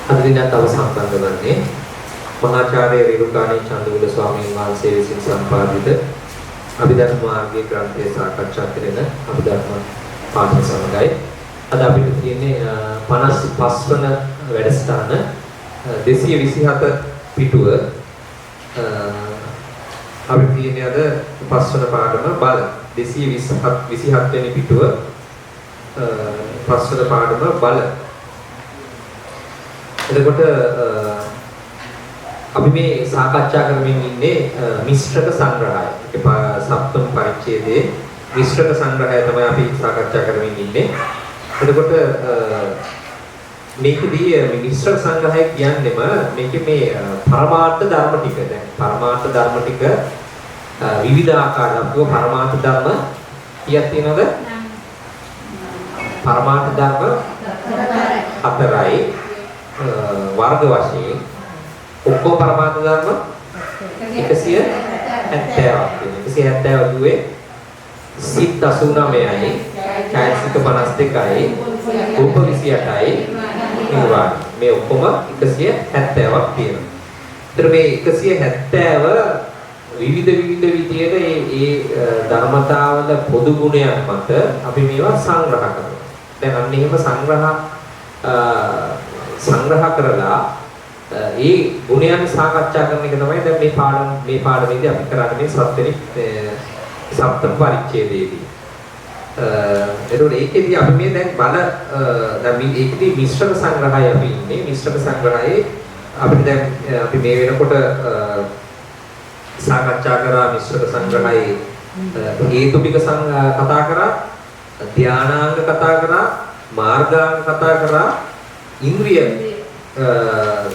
අද දිනත් අවසන් කරගන්නේ මහාචාර්ය රේරුකාණී චන්දවිල ස්වාමීන් වහන්සේ විසින් සම්පාදිත අභිධර්ම මාර්ගයේ ග්‍රන්ථය සාකච්ඡා කරන අභිධර්ම පාඨය සමගයි. අද අපිට තියෙන්නේ 55 වන වැඩසටහන 227 පිටුව අපිට තියෙන්නේ අද 5 වන පාඩම බල 227 වෙනි පිටුව 5 වන පාඩම බල. එතකොට අපි මේ සාකච්ඡා කරමින් ඉන්නේ මිශ්‍රක සංග්‍රහය. ඒක සප්තම පරිච්ඡේදයේ මිශ්‍රක සංග්‍රහය තමයි අපි සාකච්ඡා කරමින් ඉන්නේ. එතකොට මේකදී මේ මිශ්‍රක සංග්‍රහය කියන්නේම මේකේ මේ පරමාර්ථ ධර්ම ටික. දැන් පරමාර්ථ ධර්ම ටික විවිධ ආකාරයක් පරමාර්ථ ධර්ම කීයක් තියෙනවද? පරමාර්ථ ධර්ම 4යි. वर्ग वශයෙන් ඔක්කොම පරමාර්ථ ධර්ම 170 දුවේ සිත් 89යි චෛතසික 52යි රූප 28යි නිර්වාණ මේ ඔක්කොම 170ක් තියෙනවා. ඒතර මේ 170 විවිධ විදියට ඒ ධර්මතාවල පොදු ගුණයන් මත අපි මේවා සංග්‍රහ කරනවා. දැන් අන්න එහෙම සංග්‍රහ කරලා ඒ ගුණයන් සාකච්ඡා කරන එක තමයි දැන් මේ පාඩමේදී අපි කරන්නේ මේ සත්වෙනි සප්තම පරිච්ඡේදයේදී. ඒතකොට ඒකෙදී අපි මේ දැන් දැන් මේකෙදී මිශ්‍රක සංග්‍රහය අපි ඉන්නේ. මිශ්‍රක සංග්‍රහයේ අපිට දැන් අපි මේ වෙනකොට සාකච්ඡා කරා මිශ්‍රක සංග්‍රහයේ හේතු ටික කතා කරා, ධානාංග කතා කරා, මාර්ගාංග කතා කරා, ඉන්ද්‍රිය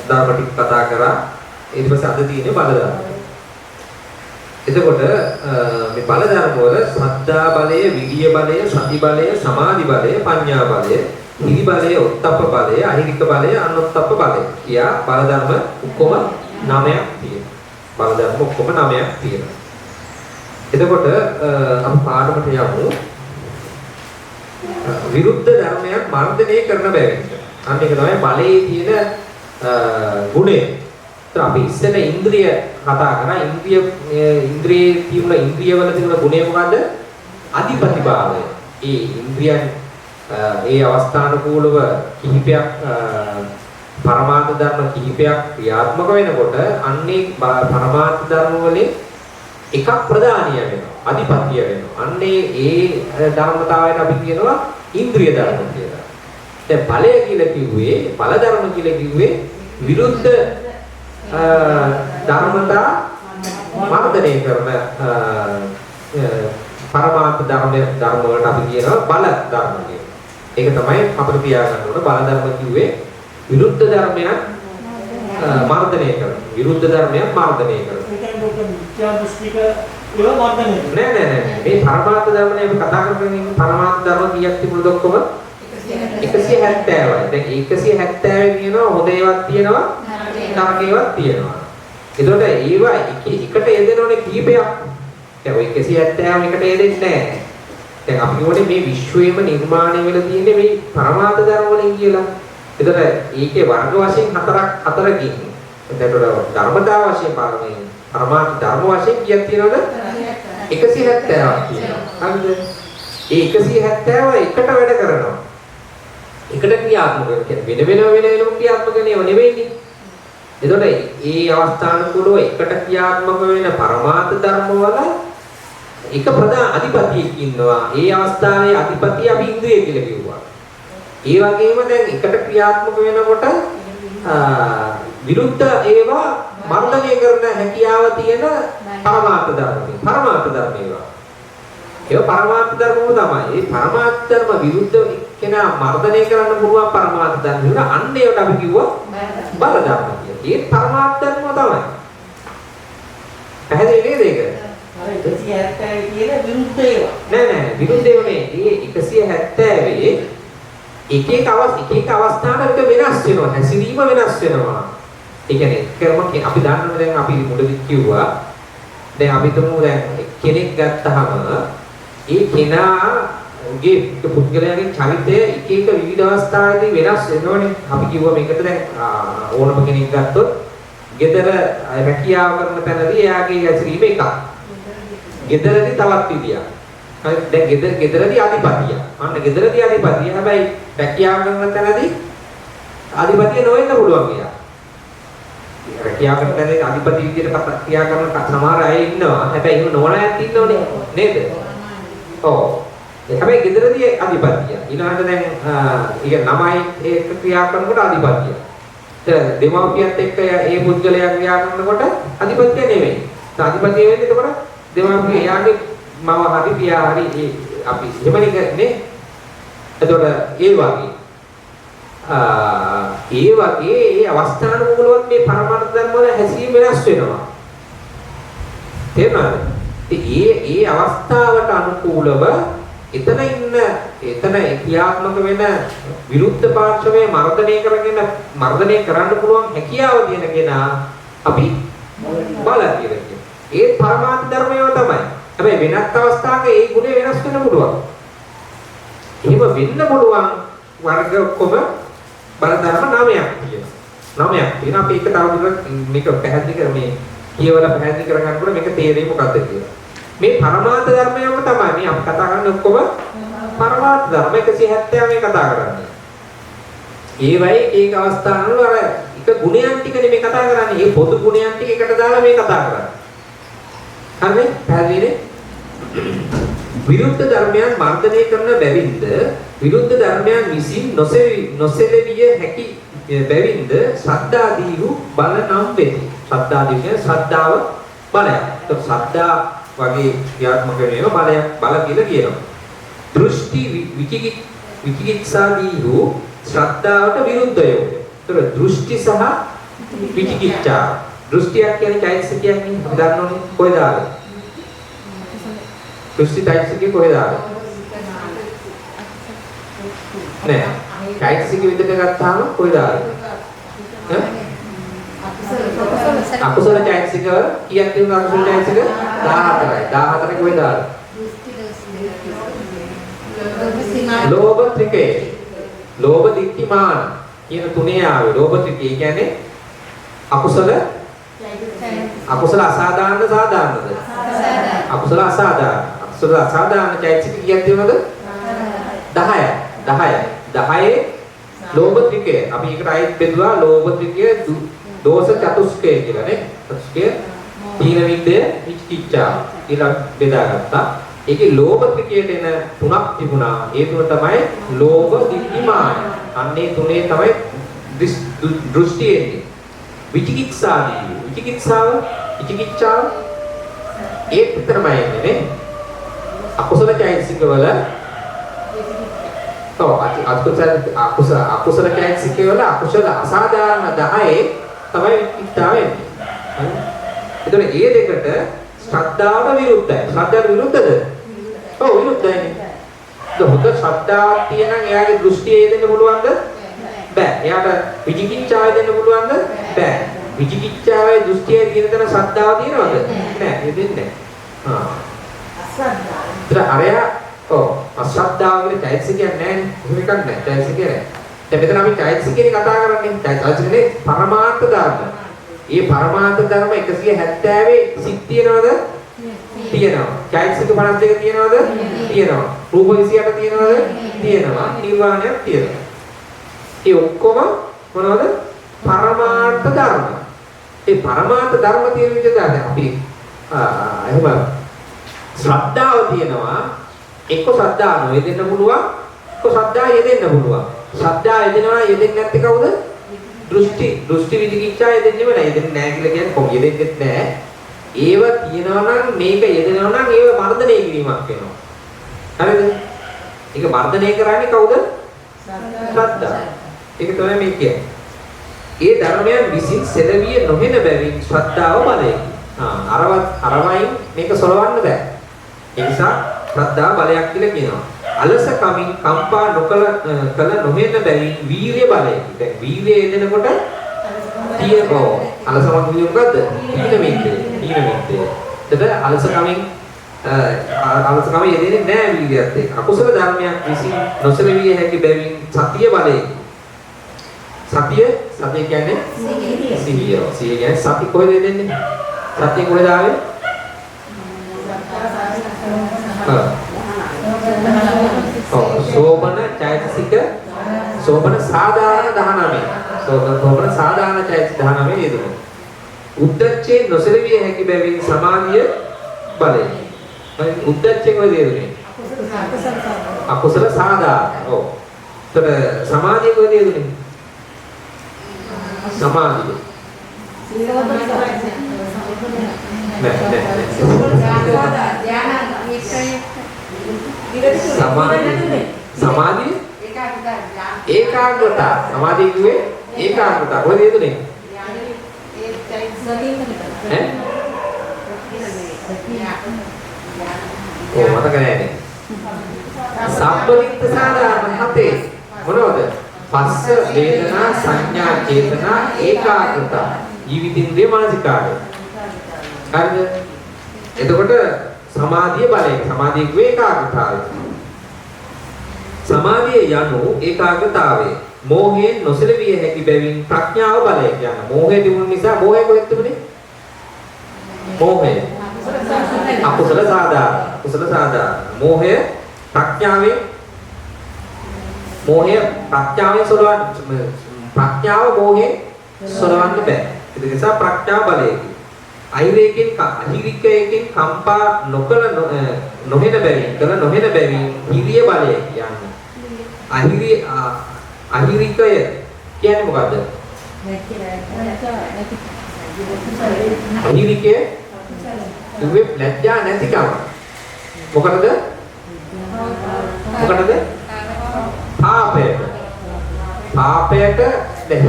ධර්ම ටික කතා කරා. ඊට පස්සේ අද තියෙන්නේ බල ධර්ම. එතකොට මේ බල ධර්ම වල සද්ධා බලය, විරිය බලය, සති බලය, සමාධි බලය, පඤ්ඤා බලය, හිරි බලය, උත්තප්ප බලය, අහිරික බලය, අනුත්තප්ප බලය. කියා බල ධර්ම ඔක්කොම 9ක් තියෙනවා. බල ධර්ම ඔක්කොම 9ක් තියෙනවා. එතකොට අපි පාඩමට යමු. විරුද්ධ ධර්මයක් මර්ධනය කරන බැවින්. අන්න ඒක තමයි බලයේ තියෙන ගුණය. ඒත් අපි ඉස්සෙල්ලා ඉන්ද්‍රිය කතා කරා. ඉන්ද්‍රියේ තියෙන ඉන්ද්‍රියවල තියෙන ගුණය මොකද්ද? අධිපතිභාවය. ඒ ඉන්ද්‍රියන් ඒ අවස්ථානුකූලව කිහිපයක් පරමාර්ථ ධර්ම කිහිපයක් ක්‍රියාත්මක වෙනකොට අන්නේ පරමාර්ථ ධර්ම වලින් එකක් ප්‍රධානිය වෙනවා. අධිපත්‍ය වෙනවා. අන්නේ ඒ ධර්මතාවයට අපි කියනවා ඉන්ද්‍රිය ධර්ම කියලා. දැන් ඵලය කියලා කිව්වේ ඵල ධර්ම කියලා කිව්වේ විරුද්ධ ධර්මතා මර්ධනය කරන පරමාර්ථ ධර්ම වලට අපි කියනවා බල ධර්ම කියලා. ඒක තමයි අපිට තියාගන්න ඕන. බල ධර්ම කිව්වේ විරුද්ධ ධර්මයන් මර්ධනය කරන. විරුද්ධ ධර්මයන් මර්ධනය කරන. නෑ. මේ පරමාර්ථ ධර්මනේ අපි කතා කරන්නේ පරමාර්ථ ධර්ම කීයක් තිබුණද ඔක්කොම? 170යි. දැන් 170 කියනවා හොඳ ඒවාක් තියෙනවා නරක ඒවාක් තියෙනවා. ඒතකොට ඒවා එකට යෙදෙනෝනේ කීපයක්. දැන් ඔය 170 එකට යෙදෙන්නේ නැහැ. දැන් අපි කියෝනේ මේ විශ්වයේම නිර්මාණය වෙලා තියෙන්නේ මේ පරමාර්ථ ධර්ම වලින් කියලා. ඒතකොට ඒකේ වර්ග වශයෙන් හතරකින් එතකොට ධර්මතා වශයෙන් පරමාර්ථ ධර්ම වශයෙන් කීයක් තියෙනවද? 170ක් තියෙනවා. හරිද? ඒ 170 එකට වැඩ කරනවා. එකට ක්‍රියාත්මක වෙන ක්‍රියාත්මක නෙවෙයිනේ. එතකොට ඒ අවස්ථානුකූලව එකට ක්‍රියාත්මක වෙන පරමාර්ථ ධර්ම වල එක ප්‍රධාන අධිපතියෙක් ඉන්නවා. ඒ අවස්ථාවේ අධිපතිය අපි ඉන්ද්‍රිය කියලා කිව්වා. ඒ වගේම දැන් එකට ක්‍රියාත්මක වෙනකොට විරුද්ධ ඒවා මර්ධනය කරන හැකියාව තියෙන පරමාර්ථ ධර්ම. පරමාර්ථ ධර්ම ඒවා. ඒක පරමාර්ථ ධර්මම තමයි. ඒ පරමාර්ථ ධර්ම විරුද්ධ කෙනා මර්ධනය කරන්න පුළුවන් පරමාර්ථ ධර්ම වල අන්න ඒකට අපි කිව්වා බල ධර්ම කියලා. ඒ පරමාර්ථ ධර්ම තමයි. පැහැදිලි නේද ඒක? අර 170 කියන විරුද්ධ ඒවා. නෑ විරුද්ධ ඒවා නේ. ඒ 170 එක අවස්ථාවකට වෙනස් වෙනවා. හැසිරීම වෙනස් වෙනවා. ඒ කියන්නේ අපි දන්නවා දැන් අපි මුලදී කිව්වා දැන් අපි තුමු දැන් කෙනෙක් ගත්තාම ඒ කෙනා උගේ පුද්ගලයාගේ චරිතය එක එක විවිධ අවස්ථාවේදී වෙනස් වෙනවනේ. අපි කිව්වා මේකට දැන් ඕනම කෙනෙක් ගත්තොත් gedara රැකියාව කරන තැනදී එයාගේ ඇසිරීම එකක්. ගෙදරදී තවත් විදියක්. හරි දැන් ගෙදරදී අධිපතිය. අන්න ගෙදරදී අධිපතිය. හැබැයි රැකියාව කරන තැනදී අධිපතිය නොවෙන්න පුළුවන් කියලා. රැකියාව කරන තැනදී අධිපති විදියට ක්‍රියා කරන සමහර අය ඉන්නවා. හැබැයි එහෙම නොවන අයත් ඉන්නවනේ නේද? ඔව්. හැබැයි ගෙදරදී අධිපතිය. ඊළඟට දැන් ඊක ළමයි ඒක ක්‍රියා කරනකොට අධිපතිය. දෙමාපියත් එක්ක ඒ පුද්ගලයා ක්‍රියා කරනකොට අධිපතිය නෙවෙයි. අධිපතිය වෙන්නේ එතකොට දෙමාපිය එයාගේ මව හරි පියා හරි අපි එහෙමනේ නේ. එතකොට ඒ වගේ අවස්ථානුකූලව මේ පරමාර්ථ ධර්ම වල හැසිරීම වෙනස් වෙනවා. තේරුණාද? ඒ අවස්ථාවට අනුකූලව එතන ක්‍රියාත්මක වෙන විරුද්ධ පාර්ශවයේ මර්ධනය කරන්න පුළුවන් හැකියාව තියෙන කෙනා අපි බල කියලා කියනවා. ඒ පරමාර්ථ ධර්මයම තමයි. හැබැයි වෙනත් අවස්ථාවක ඒ ගුණය වෙනස් වෙන්න පුළුවන්. එහෙම වෙන්න පුළුවන් වර්ග ඔක්කොම බල ධර්ම 9ක් තියෙනවා. 9ක් තියෙනවා. අපි ඒක තවදුරටත් මේක පැහැදිලි කර මේ කියවලා පැහැදිලි කරගන්නකොට මේක තේරෙන්නේ මොකක්ද කියලා. මේ පරමාර්ථ ධර්මයම තමයි මේ අපි කතා කරන්නේ ඔක්කොම පරමාර්ථ ධර්ම 170 මේ කතා කරන්නේ. ඒවයි ඒක අවස්ථාවල අර එක ගුණයන් ටිකනේ මේ කතා කරන්නේ. මේ පොදු ගුණයන් ටික එකට දාලා මේ කතා කරන්නේ. හරිනේ? පැහැදිලිනේ? විරුද්ධ ධර්මයන් මර්ධනය කරන බැවින්ද විරුද්ධ ධර්මයන් විසින් නොසෙලවිය හැකි බැවින්ද ශ්‍රද්ධාදීහු බල නම් වෙති. ශ්‍රද්ධාදී කියන්නේ ශ්‍රද්ධාව බලයක්. ඒක ශ්‍රද්ධා වගේ ක්‍රියාත්මක වෙන බල කියලා කියනවා. දෘෂ්ටි විචිකිච්ඡාදීහු ශ්‍රද්ධාවට විරුද්ධය. ඒතර දෘෂ්ටි සහ විචිකිච්ඡා. දෘෂ්ටියක් කියන්නේ චෛතසිකයක් නේ. අපි දන්නෝනේ කොහෙද ආවේ? දෘෂ්ටි චෛතසිකේ කොහෙද ආවේ? නෑ. චෛතසික විදිහට ගත්තාම කොහෙද ආවේ? අකුසල චෛතසික කීයක් තියෙනවද අකුසල චෛතසික? 14යි. 14 කොහෙද ආවේ? ලෝභ ත්‍රිකේ. ලෝභ දික්ටි මාන කියන තුනේ ආවේ. ලෝභ ත්‍රිකේ කියන්නේ අකුසල අසාධාරණ සාධාරණද? අකුසල අසාධාරණ. අකුසල අසාධාරණ චෛතසික කීයක් තියෙනවද? 10යි. 10ේ ලෝභ ත්‍රිකය. අපි ඒකට අයිත් බෙදුවා ලෝභ ත්‍රිකය දෝෂ චතුස්කය කියලා නේ. චතුස්කය තීන විද්‍ය විචිකිච්ඡා කියලා බෙදාගත්තා. ඒකේ ලෝභ ත්‍රිකයට එන තුනක් තිබුණා. ඒ තුන තමයි ලෝභ දික්තිමාන. අන්නේ තුනේ තමයි දෘෂ්ටි එන්නේ. විචිකිච්ඡාදී. විචිකිච්ඡාව ඒක විතරමයි එන්නේ නේ. අකුසල චෛතසික වල අකුසල චෛතසික වල අකුසල අසාධාරණ 10 තමයි විචිකිච්ඡාව එන්නේ. එතකොට මේ දෙකට ශ්‍රද්ධාවට විරුද්ධයි. ශ්‍රද්ධාවට විරුද්ධද? ඔව් විරුද්ධයිනේ. හොඳ ශ්‍රද්ධාවක් තියෙනම් එයාගේ දෘෂ්ටිය දෙන්න පුළුවන්ද? බෑ. එයාට විචිකිච්ඡාව දෙන්න පුළුවන්ද? බෑ. විචිකිච්ඡාවේ දෘෂ්ටියේ තියෙන තැන ශ්‍රද්ධාව තියෙනවද? නෑ. ඒ දෙන්නේ නෑ. අරයා අශ්‍රද්ධාව කියලා චෛතසිකයක් නෑනේ. එහෙම එකක් නෑ. චෛතසිකයක් නෑ. දැන් මෙතන අපි චෛතසිකේ කතා කරන්නේ. චෛතසිකනේ පරමාර්ථ ධර්ම. මේ පරමාර්ථ ධර්ම 170 සිත් තියෙනවද? තියෙනවා. චෛතසික 52 තියෙනවද? තියෙනවා. රූප 28 තියෙනවද? තියෙනවා. නිර්වාණයක් තියෙනවා. ඒ ඔක්කොම මොනවද? පරමාර්ථ ධර්ම. ඒ පරමාර්ථ ධර්ම තියෙන විදිහට අපි එහෙම ශ්‍රද්ධාව තියෙනවා. එක්ක ශ්‍රද්ධාව යෙදෙන්න පුළුවන්. එක්ක ශ්‍රද්ධාව යෙදෙන්න පුළුවන්. ශ්‍රද්ධාව යෙදෙනවා යෙදෙන්නේ නැත්තේ කවුද? දෘෂ්ටි විචිකිච්ඡා යෙදෙන්නේම නැහැ. යෙදෙන්නේ නැහැ කියලා කියන්නේ කොහොම යෙදෙන්නෙත් නැහැ. ඒව තියෙනවා නම් මේක යෙදෙනවා නම් ඒව මර්ධනය කිරීමක් වෙනවා. හරිද? ඒක මර්ධනය කරන්නේ කවුද? ශ්‍රද්ධාව. ඒක තමයි මේ කියන්නේ. ඒ ධර්මයන් විසින් සෙලවිය නොහෙන බැවින් ශ්‍රද්ධාව බලයකි. අරවයින් මේක සොලවන්න බෑ. ඒ නිසා ශ්‍රද්ධාව බලයක් කියලා කියනවා. අලස කමින් කම්පා නොකල නොහෙන බැවින් වීර්ය බලයකි. දැන් වීර්යය එදෙනකොට තියෙනවා. අලසමක් කියන්නේ මොකද්ද? තීන මිද්දේ. එතකොට අලස කමින් අලසකම යෙදෙන්නේ නැහැ වීර්යයත් එක්ක. අකුසල ධර්මයක් විසින් නොසලවිය හැකි බැවින් සතිය බලයේ. සතිය කියන්නේ සිහිය. සිහිය කියන්නේ සති කොහෙද දෙන්නේ? සතිය කොහෙද ආවේ? සෝමන චෛතසික සෝමන සාධාරණ 19. සෝමන සාධාරණ චෛතසික 19 යෙදුණා. උද්දච්චේ නොසලවිය හැකි බැවින් සමාධිය බලය. උද්දච්චේ කොහෙද යෙදුනේ? අකුසල සාධාරණ. ඔව්. ඒතර සමාධිය කොහෙද යෙදුනේ? සමාධිය. සමාධිය ඒකාග්‍රතාව. සමාධිය කිව්වේ ඒකාග්‍රතාව. කොහෙද යෙදුනේ? මතක නැහැ. සම්පරිත්ත සාධාරණ හතේ මොනවද? පස්ස වේදනා සංඥා චේතනා ඒකාග්‍රතාව. ජීවිතින්ද්‍රිය මානසිකාරය. හරිද? එතකොට සමාධිය බලය. සමාධිය කිව්වේ ඒකාග්‍රතාවය. සමාධිය යනු ඒකාග්‍රතාවය. මෝහයෙන් නොසලවිය හැකි බැවින් ප්‍රඥාව බලය කියන. මෝහය තිබුණ නිසා මෝහය කොහෙද තිබුණේ? මෝහය. අකුසල සාධාරණ. කුසල සාධාරණ. මෝහය ප්‍රඥාවෙන් සොලවන්න ප්‍රඥාව මෝහයෙන් සොලවන්න බෑ. ඒක නිසා ප්‍රඥා බලය. අහිරිකයෙන් කම්පා නොකල නොහෙන බැවින් හිරිය බලය කියන්නේ. අහිරිකය කියන්නේ මොකද්ද? අහිරිකය කිව්වේ ලැජ්ජා නැතිකම. මොකටද? පාපයට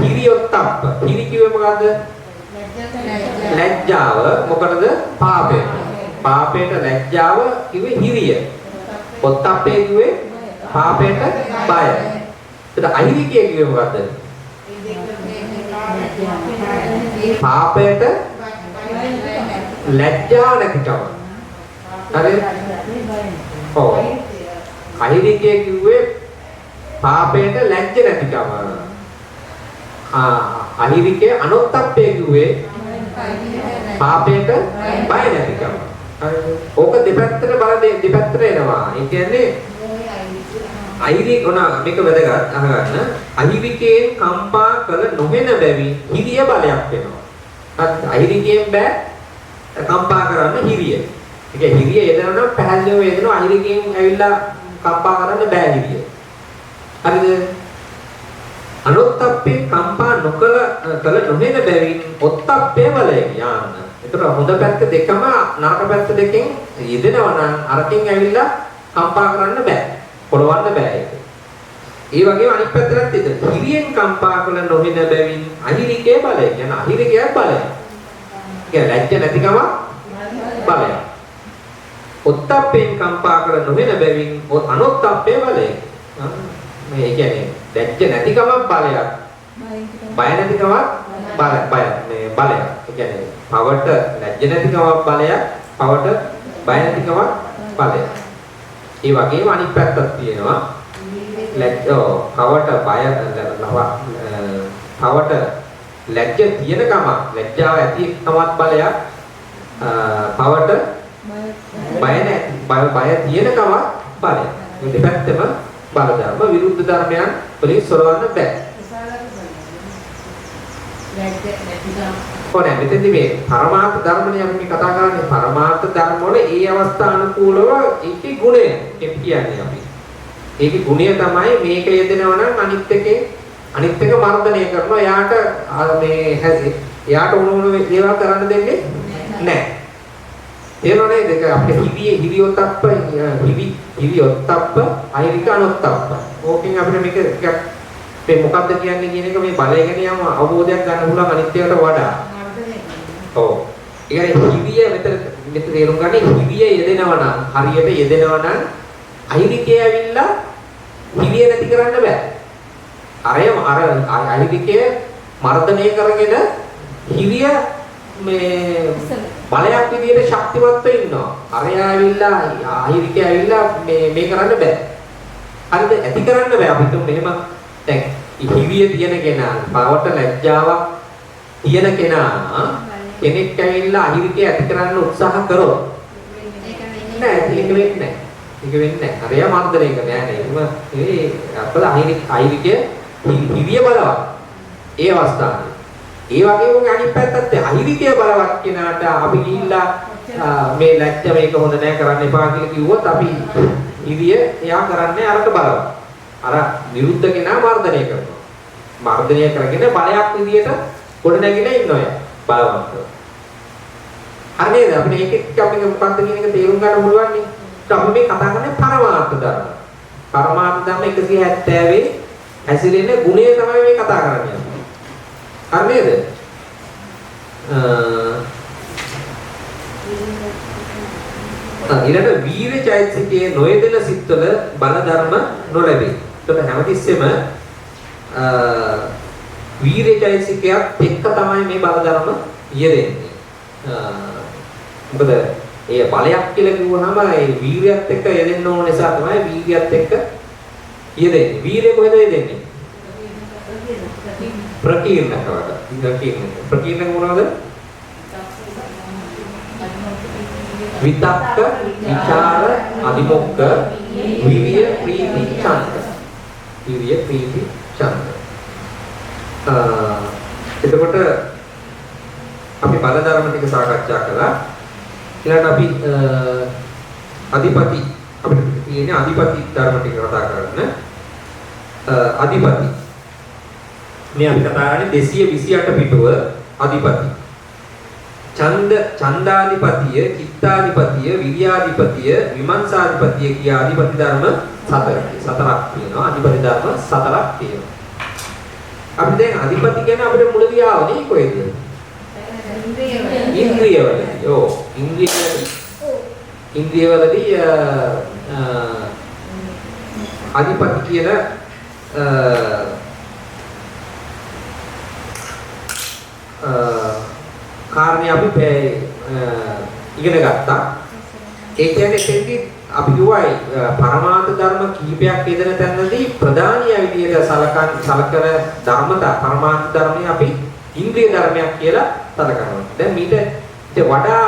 හිරියොත්තප්ප. හිරි කිව්වේ මොකද්ද? ලැජ්ජාව. මොකටද? පාපයට. පාපයට ලැජ්ජාව කිව්වේ හිරිය. ඔත්තප්පේ කිව්වේ පාපයට බය. එතන අහිරිකය කිව්වේ මොකද්ද? පාපයට ලැජ්ජාව නැතිකම. හරිද? ඔව්. අහිරිකය කිව්වේ පාපයට ලැජ්ජ නැතිකම. අහිරිකය අනොත්තප්පේ කිව්වේ පාපයට බය නැතිකම. හරිද? ඕක දෙපැත්තට දෙපැත්තට එනවා. ඒ කියන්නේ අහිරික මේක වැදගත් අහගන්න. අහිරිකයෙන් කම්පා කළ නොහෙන බැවින් හිරිය බලයක් වෙනවා. අහිරිකයෙන් බෑ කම්පා කරන්න හිරිය. ඒ කියන්නේ හිරිය යෙදෙනවා නම් පැහැදිලිව යෙදෙනවා. අහිරිකයෙන් ඇවිල්ලා කම්පා කරන්න බෑ හිරිය. හරිද? අනොත්තප්පේ කම්පා නොකල නොහෙන බැවින් ඔත්තප්පේ බලය යන්න. ඒතර හොඳ පැත්ත දෙකම නරක පැත්ත දෙකෙන් යෙදෙනවා නම් අරකින් ඇවිල්ලා කම්පා කරන්න බෑ. පොළවන්න බෑ ඒක. ඒ වගේම අනිත් පැත්තට ඉතින් හිරියෙන් කම්පා කළ නොහෙන බැවින් අහිරිකේ බලය. කියන අහිරිකේ බලය. කියන්නේ ලැජ්ජ නැතිකම බලය. ඔත්තප්පෙන් කම්පා කළ නොහෙන බැවින් අනොත්තප්පේ බලය. මේ කියන්නේ ලැජ්ජ නැතිකම බලයක්. බය නැතිකම බලයක්. මේ බලයක්. ඒ කියන්නේ පවට ලැජ්ජ නැතිකම බලයක්. පවට බය නැතිකම බලයක්. ඒ වගේම අනිත් පැත්තක් තියෙනවා. පවට ලැජ්ජ තියෙනකම ලැජ්ජාව ඇතිකමත් බලයක්. පවට බය තියෙනකම බලයක්. මේ දෙපැත්තම බල ධර්ම විරුද්ධ ධර්මයන් වලින් සොරවන්න බෑ. කොහොමද මෙතෙන්දි මේ පරමාර්ථ ධර්මනේ අපි කතා කරන්නේ. පරමාර්ථ ධර්ම වල ඒ අවස්ථානුකූලව ඒකේ ගුණය කියන්නේ අපි. ඒකේ ගුණය තමයි මේක යෙදෙනවා නම් අනිත් එක මර්ධනය කරනවා. එයාට උණු ඒවා කරන්න දෙන්නේ නැහැ. තේරෙනවද? දෙක අපේ හිරියොත්ප්ප අහිරික අනොත්තප්ප. ඕකෙන් අපිට මේක ටිකක් මේ මොකද්ද කියන්නේ කියන එක මේ බලය ගැන යම අවබෝධයක් ගන්න පුළුවන් අනිත් ඒවාට වඩා. ඔව්. ඒ කියන්නේ හිරිය මෙතන තේරුම් ගන්න හිරිය යෙදෙනවා නම් හරියට යෙදෙනවා නම් අහිරිකේ ඇවිල්ලා හිරිය නැති කරන්න බෑ. අහිරිකේ මර්ධනය කරගෙන හිරිය මේ බලයක් විදියට ශක්තිමත්ව ඉන්නවා. අරයා ඇවිල්ලා ආහිරිකේ ඇවිල්ලා මේ කරන්න බෑ. හරිද? ඇති කරන්න බෑ. අපිට මෙහෙම දැන් හිවිය තියෙන කෙනා, පවට ලැජ්ජාවක් තියෙන කෙනා කෙනෙක් ඇවිල්ලා අහිරිකේ ඇති කරන්න උත්සාහ කරොත් නෑ, ඒක වෙන්නේ නෑ. ඒක වෙන්නේ නෑ. අරයා මර්ධනය කරන්නේ නෑ. එහෙම අපල අහිරිකේ හිවිය බලවත්. ඒ අවස්ථාවේ ඒ වගේම අනිත් පැත්තත් අහිරිකය බලවත් කෙනාට අපි ගිහිල්ලා මේ ලැජ්ජ මේක හොඳ නැහැ කරන්න එපා කියලා කිව්වොත් අපි ඉරිය එයා කරන්නේ අරට බලවත්. අර විරුද්ධ කෙනා මර්ධනය කරනවා. මර්ධනය කරගෙන බලයක් විදියට ගොඩ නැගිලා ඉන්නවා බලවත්ව. හරිද? අපිට ඒකෙත් අපි මොකක්ද කියන එක තේරුම් ගන්න පුළුවන් නේ. අපි මේ කතා කරන්නේ පරමාර්ථ ධර්ම. පරමාර්ථ ධර්ම 170 හැසිරෙන ගුණය තමයි මේ කතා කරන්නේ. හරිද? ඊළඟ වීර චෛතසිකයේ නොයෙදෙන සිත්වල බල ධර්ම නොලැබේ. ඒකට හැමතිස්සෙම වීර චෛතසිකයක් එක්ක තමයි මේ බල ධර්ම යෙදෙන්නේ. මොකද ඒ බලයක් කියලා කිව්වහම ඒ වීරියත් එක්ක යෙදෙන්න ඕන නිසා තමයි වීරියත් එක්ක යෙදෙන්නේ. වීරිය කොහෙද යෙදෙන්නේ? ප්‍රකීර්ණක මොනවද? විතක්ක, විචාර, අදිමොක්ක, විරිය, ප්‍රීති, ඡන්ද. විරිය, ප්‍රීති, ඡන්ද. එතකොට අපි බල ධර්ම ටික සාකච්ඡා කළා. ඊළඟට අපි අධිපති අපිට තියෙන්නේ අධිපති ධර්ම ටික කතා කරන්න. අධිපති මේ අපි කතා කරන්නේ 228 පිටුව අධිපති. ඡන්දාධිපතිය, චිත්තාධිපතිය, විරියාධිපතිය, විමර්ශාධිපතිය කියා අධිපති ධර්ම 4ක් තියෙනවා. අධිපති ධර්ම 4ක් තියෙනවා. අපි දැන් අධිපති කියන අපිට මුලදී ආවනේ කොහෙද? ඉන්ද්‍රියවලදී. ඔව්. ඉන්ද්‍රියවලදී අධිපති කියන කාරණේ අපි ඉගෙන ගත්තා. ඒ කියන්නේ එතෙන්දී අපි කියුවයි පරමාර්ථ ධර්ම කිහිපයක් යෙදෙන තැනදී ප්‍රධානීය විදියට සලකන ධර්මතා පරමාර්ථ ධර්මයේ අපි ඉන්ද්‍රිය ධර්මයක් කියලා සලකනවා. දැන් මීට වඩා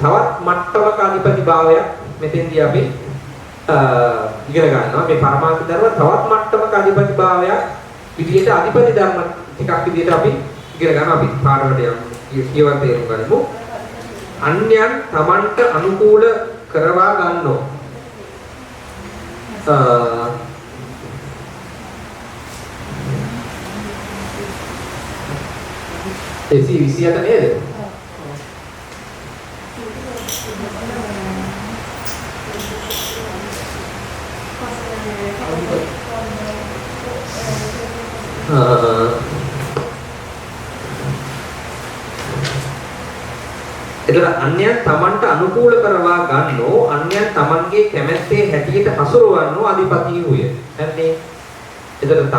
තවත් මට්ටමක අධිපති භාවයක් මෙතෙන්දී අපි ඉගෙන ගන්නවා. මේ පරමාර්ථ ධර්ම තවත් මට්ටමක අධිපති භාවයක් විදියට අධිපති ධර්ම ටිකක් විදියට අපි ඉගෙන ගන්න. අපි පාඩමට කියවන් තේරුම් ගනිමු. අන්‍යයන් තමන්ට අනුකූල කරවා ගන්නෝ. 127 නේද? එතකොට අන්‍යයන් තමන්ට අනුකූල කරවා ගන්නෝ අන්‍යයන් තමන්ගේ කැමැත්තේ හැටියට හසුරවන්නෝ අධිපතියුය. හරිනේ. එතකොට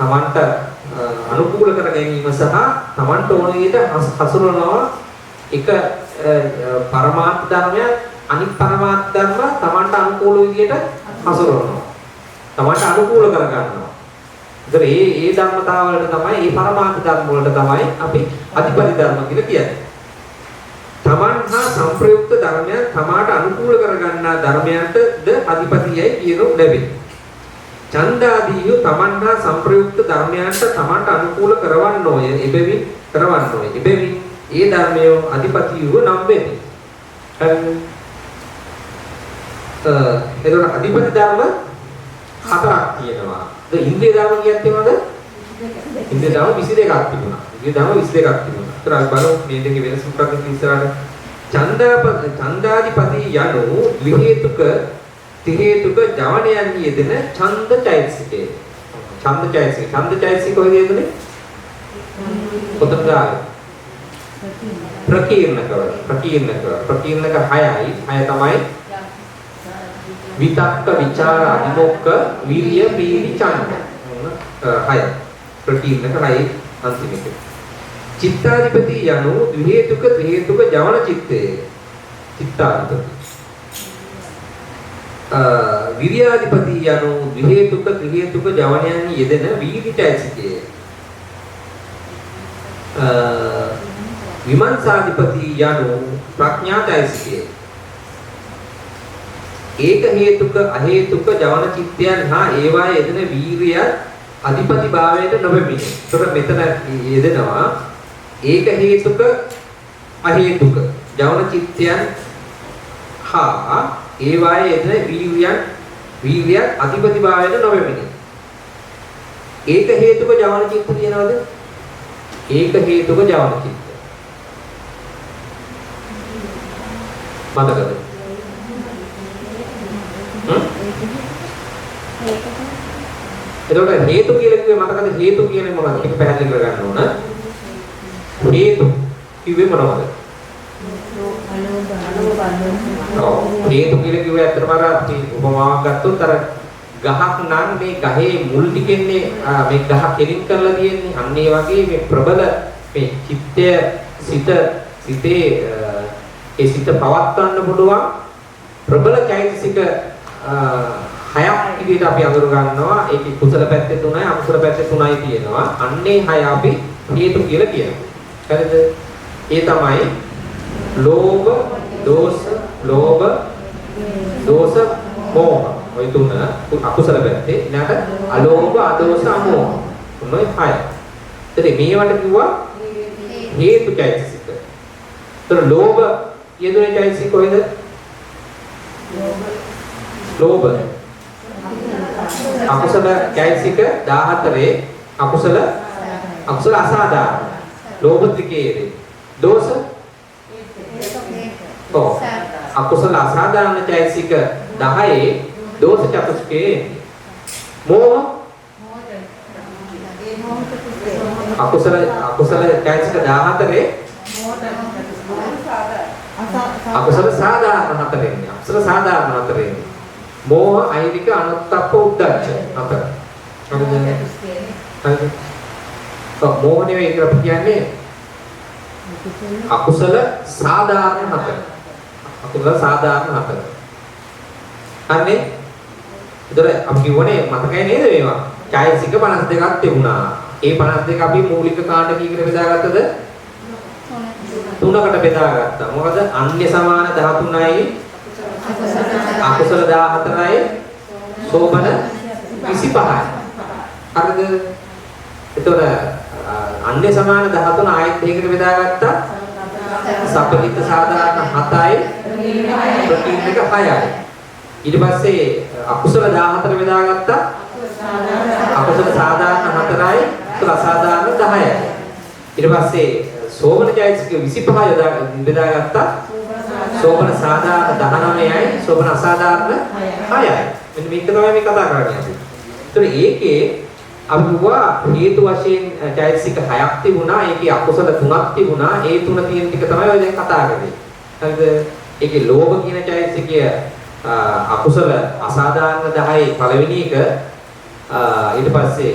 තමන්ට අනුකූල කර ගැනීම සහ තමන්ට ඕන විදිහට හසුරවනවා එක පරමාර්ථ ධර්මයක් අනිත් පරමාර්ථ ධර්ම තමන්ට අනුකූල විදිහට හසුරවනවා. තමන්ට අනුකූල කර ගන්නවා. ඒතර ඒ ධර්මතාවලට තමයි මේ පරමාර්ථ ධර්ම වලට තමයි අපි අධිපති ධර්ම කියලා කියන්නේ. තමන් හා සංප්‍රයුක්ත ධර්මයන් තමාට අනුකූල කර ගන්නා ධර්මයන්ටද අධිපතියයි කියනු ලැබේ. ඡන්දාදීයු තමන් හා සංප්‍රයුක්ත ධර්මයන්ට තමාට අනුකූල කරවන්නෝය. එබැවින් කරවන්නෝය. එබැවින් ඒ ධර්මය අධිපතියව නම් වෙන්නේ. එතකොට අධිපති ධර්ම 4ක් තියෙනවා. ඉන්ද්‍රිය ධර්ම කියන්නේ මොනවද? ඉන්ද්‍රිය ධර්ම 22ක් තිබුණා. ඉන්ද්‍රිය ධර්ම 22ක් තිබුණා. ඒතර අපි බලමු මේ දෙකේ වෙනස මොකක්ද ඉස්සරහට. ඡන්දාධිපති යනු ත්‍රිහේතුක ජවනයන් යෙදෙන ඡන්ද චෛතසිකය. ඡන්ද චෛතසික කොහෙද යෙදුනේ? කොතනද ආවේ? ප්‍රකීර්ණක 6යි. 6 තමයි විතක්ක විචාර අදිමොක්ක විරිය ප්‍රීති ඡන්ද. 6 ප්‍රකීර්ණක 6 අන්තිමට. චිත්තාධිපති යනු ද්වි හේතුක ත්‍රි හේතුක ජවන චිත්තය. චිත්තාධිපති. විරියාධිපති යනු ද්වි හේතුක ත්‍රි හේතුක ජවනයන් යෙදෙන වීර්යචෛතසිකය. විමර්ශාධිපති යනු ප්‍රඥාචෛතසිකය. ඒක හේතුක අහේතුක ජවන චිත්තයන් හා ඒවායේ යෙදෙන වීර්යය අධිපති භාවයට නොබෙමිනේ. ඒතර මෙතන යෙදෙනවා ඒක හේතුක අහේතුක ජවන චිත්තයන් හා ඒවායේ යෙදෙන වීර්යය අධිපති භාවයට නොබෙමිනේ. ඒක හේතුක ජවන චිත්ත කියනවද? ඒක හේතුක ජවන චිත්ත. මතකද? එතකොට හේතු කියලා කිව්වේ මතකද? හේතු කියන්නේ මොකක්ද? ඒක පැහැදිලි කරගන්න ඕන. හේතු කිව්වේ මොනවද? හේතු කියලා කිව්වේ ඇත්තටම අර අපි උපමාවක් ගත්තොත් අර ගහක් නම් මේ ගහේ මුල් ටිකෙන්නේ මේ ගහ කෙලින් කරලා තියෙන්නේ. අන්න ඒ වගේ මේ ප්‍රබල මේ චිත්තය සිතේ ඒ සිත පවත්වන්න පුළුවන් ප්‍රබල චෛතසික හයක් විදිහට අපි අඳුර ගන්නවා. ඒකේ කුසල පැත්තේ 3යි අකුසල පැත්තේ 3යි තියෙනවා. අන්නේ හය අපි හේතු කියලා කියනවා. හරිද? ඒ තමයි ලෝභ, දෝෂ, මෝහ. ඔය තුන අකුසල පැත්තේ. ඊළඟට අලෝභ, අදෝෂ, අමෝහ. මොනවයි හය. ඉතින් මේවට කිව්වා හේතු චෛතසික. ඒතර ලෝභ යෙදුනේ චෛතසික කොහෙද? ලෝභ අකුසල චෛතසික 14 අකුසල අසාධාරණ ලෝභ ත්‍රිකේයනේ. දෝෂ අකුසල අසාධාරණ චෛතසික 10 දෝෂ චතුස්කේ. මෝහ අකුසල චෛතසික 14 අකුසල සාධාරණ 4 අකුසල සාධාරණ 4 මෝහ අයිනික අනුත්තප්ප උද්දච්ච 4. හරිද? මෝහ නෙවෙයි ඒක අපි කියන්නේ අකුසල සාධාරණ 4. අකුසල සාධාරණ 4. අනේ ඒතර අපි කියවනේ මතකයි නේද මේවා? චෛතසික 52ක් තිබුණා. ඒ 52 අපි මූලික කාණ්ඩ කීකට බෙදාගත්තද? 3කට බෙදාගත්තා. මොකද අන්‍ය සමාන 13යි අකුසල 14යි සෝමන 25යි. හරිද? එතකොට අන්‍ය සමාන 13 ආයෙත් දෙකකට බෙදාගත්තා. සපලිත සාධාරණ 7යි ප්‍රතිින් එක 6යි. ඊට පස්සේ අකුසල 14 බෙදාගත්තා. අකුසල සාධාරණ 4යි අකුසල අසාධාරණ 10යි. ඊට පස්සේ සෝමන චෛතසික 25 බෙදාගත්තා. සෝමන සාධාරණ 19යි සෝමන අසාධාරණ 6යි. මෙන්න මේක තමයි මේ කතා කරන්නේ. ඒතර ඒකේ අපි කිව්වා හේතු වශයෙන් චෛතසික 6ක් තිබුණා. ඒකේ අකුසල 3ක් තිබුණා. ඒ 3 තියෙන ටික තමයි ඔය දැන් කතා කරන්නේ. හරිද? ඒකේ ලෝභ කියන චෛතසිකය අකුසල අසාධාරණ 10යි පළවෙනි එක. ඊට පස්සේ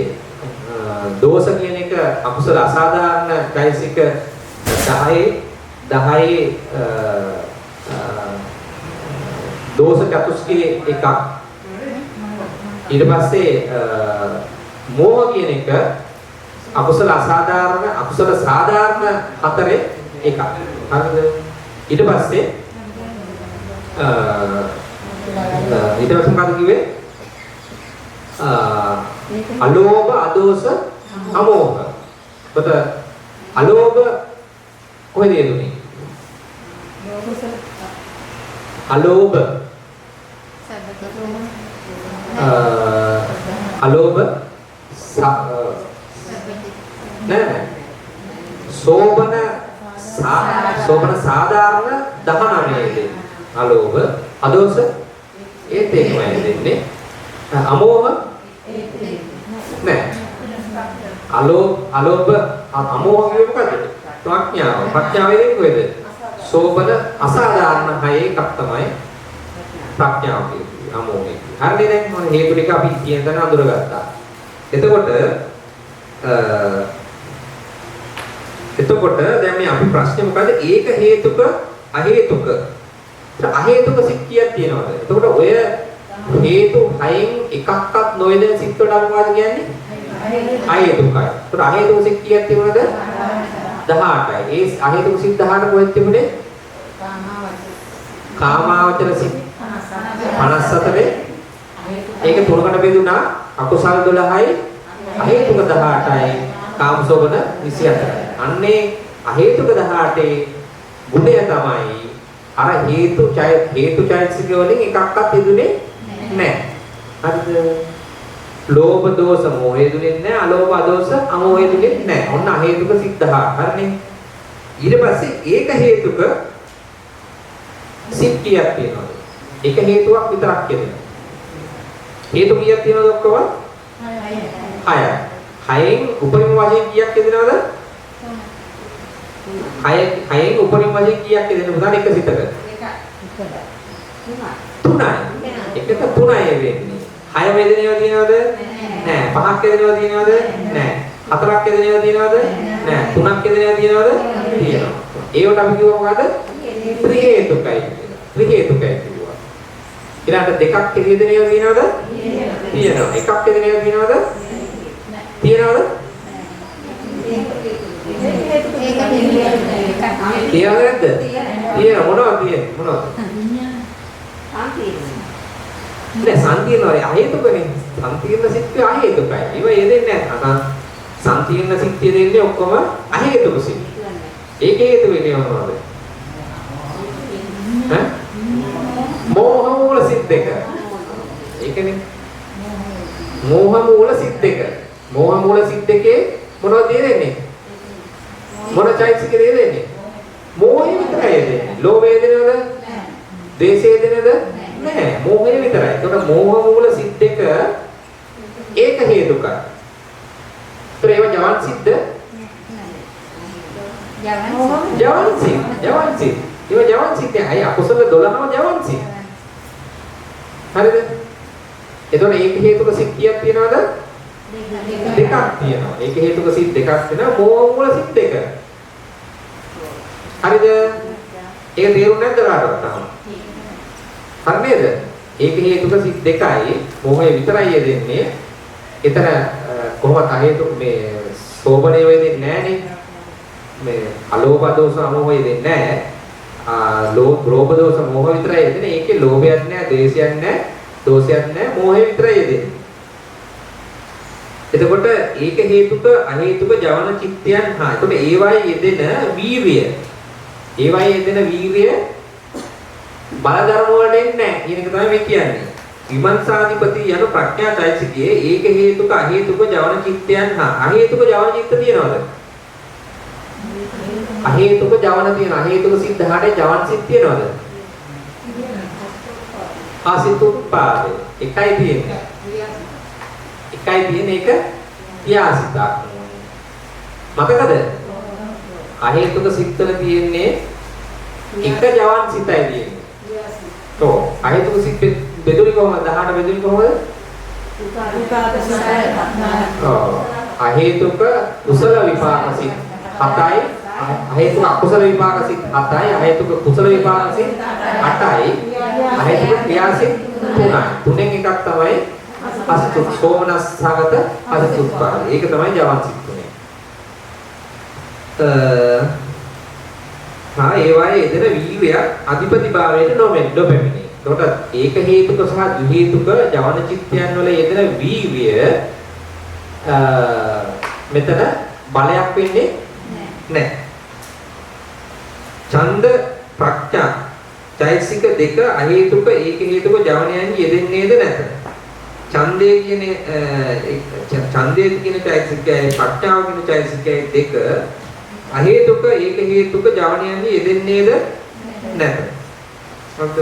දෝෂ කියන එක අකුසල අසාධාරණ චෛතසික 10 දෝෂ චතුස්කයේ එකක්. ඊට පස්සේ මෝහ කියන එක අකුසල අසාධාරණ අකුසල සාධාරණ 4 එකක්. හරිද? ඊට පස්සේ මොකක්ද කිව්වේ? අලෝභ, අදෝෂ, අමෝහ. කොට අලෝභ කොහෙද යෙදුනේ? අලෝභ අලෝභ නෑ සෝබන සාධාරණ 19 අලෝභ අදෝෂ ඒත් එකමයි දෙන්නේ. අමෝහ නෑ අලෝභ අමෝහ කියන්නේ මොකද්ද? ප්‍රඥාවේ කොහෙද? සෝබන අසාධාරණ 6 එකක් තමයි ප්‍රඥාව කියන්නේ අමෝහය. හරිනේ දැන් මොන හේතු ටික අපි කියන දන අඳුරගත්තා. එතකොට එතකොට දැන් මේ අපි ප්‍රශ්නේ මොකද? ඒක හේතුක අහේතුක. අහේතුක සිත් කීයක් තියෙනවද? එතකොට ඔය හේතු 6න් එකක්වත් නොවන සිත් වලට අපි මොකද කියන්නේ? අහේතුකයි. එතකොට අහේතුක සිත් කීයක් තිබුණද? 18යි. ඒ අහේතුක සිත් 18 කොහෙද තිබුණේ? කාමාවචර සිත් 54. ඒක තුනකට බෙදුණා. අකුසල් 12යි, අහේතුක 18යි, කාමසෝබන 24යි. අන්නේ අහේතුක 18 ගුණය තමයි අර හේතු චෛතසික වලින් එකක්වත් යෙදුනේ නැහැ. හරිද? ලෝභ දෝෂ මොහේ දුන්නේ නැහැ, අලෝභ අදෝෂ අමෝහේ දුන්නේ නැහැ. ඔන්න අහේතුක සිත් 18. හරිනේ. ඊට පස්සේ ඒක හේතුක සිත් කීයක් තියෙනවද? එක හේතුවක් විතරක් යෙදෙනවා. හේතු කීයක් තියෙනවද ඔක්කොම? 6යි. 6න් උපරිම වශයෙන් කීයක් යෙදෙනවද? 6න් උපරිම වශයෙන් කීයක් යෙදෙනවද? උදාන එක සිතක. 3යි. එකට 3යි වෙන්නේ. 6 වේදනේව තියෙනවද? නැහැ. 5ක් යෙදෙනව තියෙනවද? නැහැ. 4ක් යෙදෙනව තියෙනවද? නැහැ. 3ක් යෙදෙනව තියෙනවද? තියෙනවා. ඒවට අපි කිව්ව මොකද? ත්‍රි හේතුකයි. ත්‍රි හේතුකයි කිව්වා. ඊළඟට දෙකක් යෙදෙනව තියෙනවද? තියෙනවා. එකක් යෙදෙනව තියෙනවද? තියෙනවද? තියෙනවද? තියෙන මොනවද තියෙන්නේ? මොනවද? නෑ සංකීර්ණයි අහේතුකනේ. සංකීර්ණ සිත් අහේතුකයි. ඒව යෙදෙන්නේ නැහැ. සංකීර්ණ සිත් යෙදෙන්නේ ඔක්කොම අහේතුක සිත්. ඒක හේතු වෙන්නේ මොනවද? ඈ? මෝහ මූල සිත් දෙක. ඒකනේ. මෝහ මූල සිත් දෙක. මෝහ මූල සිත් දෙකේ මොනවද යෙදෙන්නේ? මොන චෛතසිකද යෙදෙන්නේ? මෝහය විතරයි යෙදෙන්නේ. ලෝභය යෙදෙනවද? නැහැ. ද්වේෂය යෙදෙනවද? නැහැ. මෝහය විතරයි. ඒකට මෝහ මූල සිත් දෙක ඒක හේතුකයි. ඒතර ඒව ජවන් සිද්ද? ජවන් සිත්. ඒව ජවන් සිත්. අය අකුසල 12ම ජවන් සිත්. හරිද? එතකොට ඒක හේතුක සිත් කීයක් තියෙනවද? දෙකක් තියෙනවා. ඒක හේතුක සිත් දෙකක් තියෙනවා. මෝහ මූල සිත් දෙක. හරිද? ඒක තේරුම් නැද්ද කාටවත් තාම? හරි නේද? ඒක හේතුක සිත් දෙකයි. මෝහය විතරයි යෙදෙන්නේ. එතන කොහොමද හේතුක මේ සෝබණේ වෙන්නේ නැහනේ. මේ අලෝභ දෝෂ අමෝහය යෙදෙන්නේ නැහැ. ලෝභ දෝෂ මෝහ විතරයි යෙදෙන්නේ. ඒකේ ලෝභයක් නැහැ, ද්වේෂයක් නැහැ, දෝෂයක් නැහැ, මෝහය විතරයි යෙදෙන්නේ. එතකොට ඒක හේතුක අහේතුක ජවන චිත්තයන් එතකොට ඒවයි යෙදෙන වීර්යය. ඒවයි යෙදෙන වීර්යය බල ධර්ම වලට එන්නේ නැහැ කියන එක තමයි මේ කියන්නේ. විමර්ශාධිපති යන ප්‍රඥා චෛතසිකයේ ඒක හේතුක අහේතුක ජවන චිත්තයන් අහේතුක ජවන චිත්ත තියනවද? අහේතුක ජවන තියෙන අහේතුක සිත් 18 ජවන් සිත් තියනවද? ආසිත උත්පාදේ එකයි තියෙන්නේ. එකයි තියෙන එක ක්‍රියාසිතක්. මතකද? අහේතුක සිත්වල තියෙන්නේ එක ජවන් සිතයි තියෙන්නේ. તો අහේතුක සිත් බෙදුනේ කොහමද? 18 බෙදුනේ කොහමද? අහේතුක කුසල විපාක සිත් 7යි. අහේතුක අකුසල විපාක සිත් 7යි. අහේතුක කුසල විපාක සිත් 8යි. අහේතුක ක්‍රියාසිත 3යි. තුනෙන් එකක් තමයි අසතු සෝමනස්සගත අසතුත්පාද. ඒක තමයි ජවන් සිත් තුනේ. ඒ වගේ එදෙන වීර්යය අධිපති භාවයට නොපෙමිනේ. එතකොට ඒක හේතුක සහ ද්වි හේතුක ජවන චිත්තයන් වල යෙදෙන වීර්යය මෙතන බලයක් වෙන්නේ නැහැ. ඡන්ද ප්‍රඥා චෛතසික දෙක අහේතුක ඒක හේතුක ජවනයන් යෙදෙන්නේද නැත. ඡන්දේ කියන ඡන්දේ කියන චෛතසිකයයි ප්‍රඥාව කියන චෛතසිකයයි දෙක අහේතුක ඒක හේතුක ජවනයන් යෙදෙන්නේද නැත. හරිද?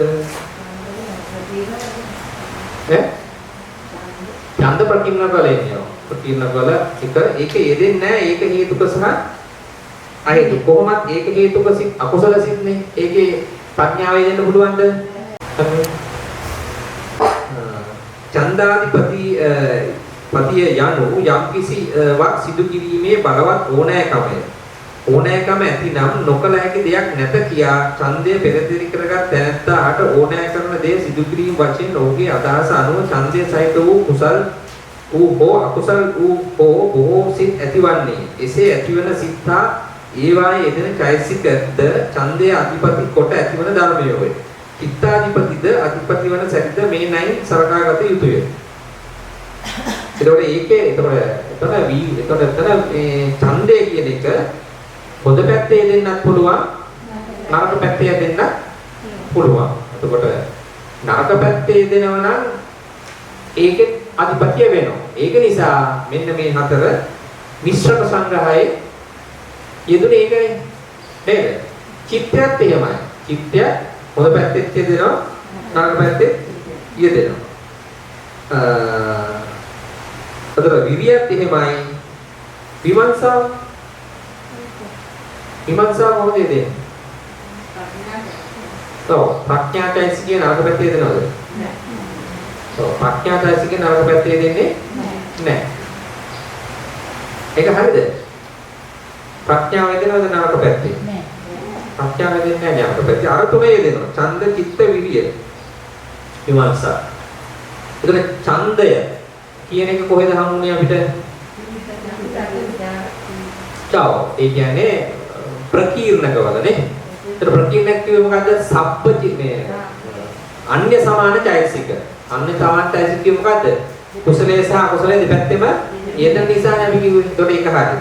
ඡන්ද ප්‍රකීර්ණ බලන්නේ. ප්‍රකීර්ණ බල එක ඒක යෙදෙන්නේ නැහැ. ඒක හේතුක සහ අහේතුක. කොහොමත් ඒක හේතුක සිත් අකුසල සිත්නේ. ඒකේ ප්‍රඥාව යෙදෙන්න පුළුවන්ද? ඡන්දාධිපති පතිය යනු යම්කිසි වක් සිදු කිරීමේ බලවත් ඕනෑකමය. ඕනෑකම ඇතිනම් නොකල හැකි දෙයක් නැත කියා ඡන්දය පෙරදිරි කරගත් තැනැත්තාට ඕනෑ කරන දේ සිදු කිරීම වශයෙන් ඔහුගේ අදහස අනුව ඡන්දය සහිත වූ කුසල් වූ හෝ අකුසල් වූ හෝ බොහෝ සිත් ඇතිවන්නේ. එසේ ඇතිවන සිත් හා ඒවායේ යෙදෙන චෛතසිකද ඡන්දයේ අධිපති කොට ඇතිවන ධර්මය වේ. චිත්තාධිපතිද අධිපති වන සැරිද මේ නයින් සලකාගත යුතුය. එතකොට මේ ඡන්දය කියන එක හොඳ පැත්තේ දෙන්නත් පුළුවන් නරක පැත්තේ දෙන්නත් පුළුවන්. එතකොට නරක පැත්තේ දෙනවා නම් ඒකේ අධිපතිය වෙනවා. ඒක නිසා මෙන්න මේ හතර මිශ්‍රක සංග්‍රහයේ යෙදුනේ ඒකනේ නේද? චිත්තයත් එහෙමයි. චිත්තය හොඳ පැත්තෙත් යෙදෙනවා නරක පැත්තෙත් යෙදෙනවා. අතර විරියත් එහෙමයි. විමර්ශාව මොකද දෙන්නේ? ප්‍රඥාචෛතසිකේ නරක පැත්තේ දෙනවද? නැහැ. ප්‍රඥාචෛතසිකේ නරක පැත්තේ දෙන්නේ නැහැ. ඒක හරිද? ප්‍රඥාව දෙනවද නරක පැත්තේ? නැහැ. ප්‍රඥාව දෙන්නේ නැහැ නරක පැත්තේ. අර තුනේ දෙනවා. ඡන්ද, චිත්ත, විරිය. විමර්ශා. එතන ඡන්දය කියන එක කොහෙද හම්ුනේ අපිට? ඒ කියන්නේ ප්‍රකීර්ණකවලනේ. ඒතර ප්‍රකීර්ණක කිව්වේ මොකද්ද? සබ්බචිනේ අන්‍ය සමාන චෛතසික. අන්‍ය සමාන චෛතසික මොකද්ද? කුසලයේ සහ අකුසලයේ දෙපැත්තෙම යෙදෙන නිසා අපි කිව්වේ. ඒතකොට ඒක හරියි.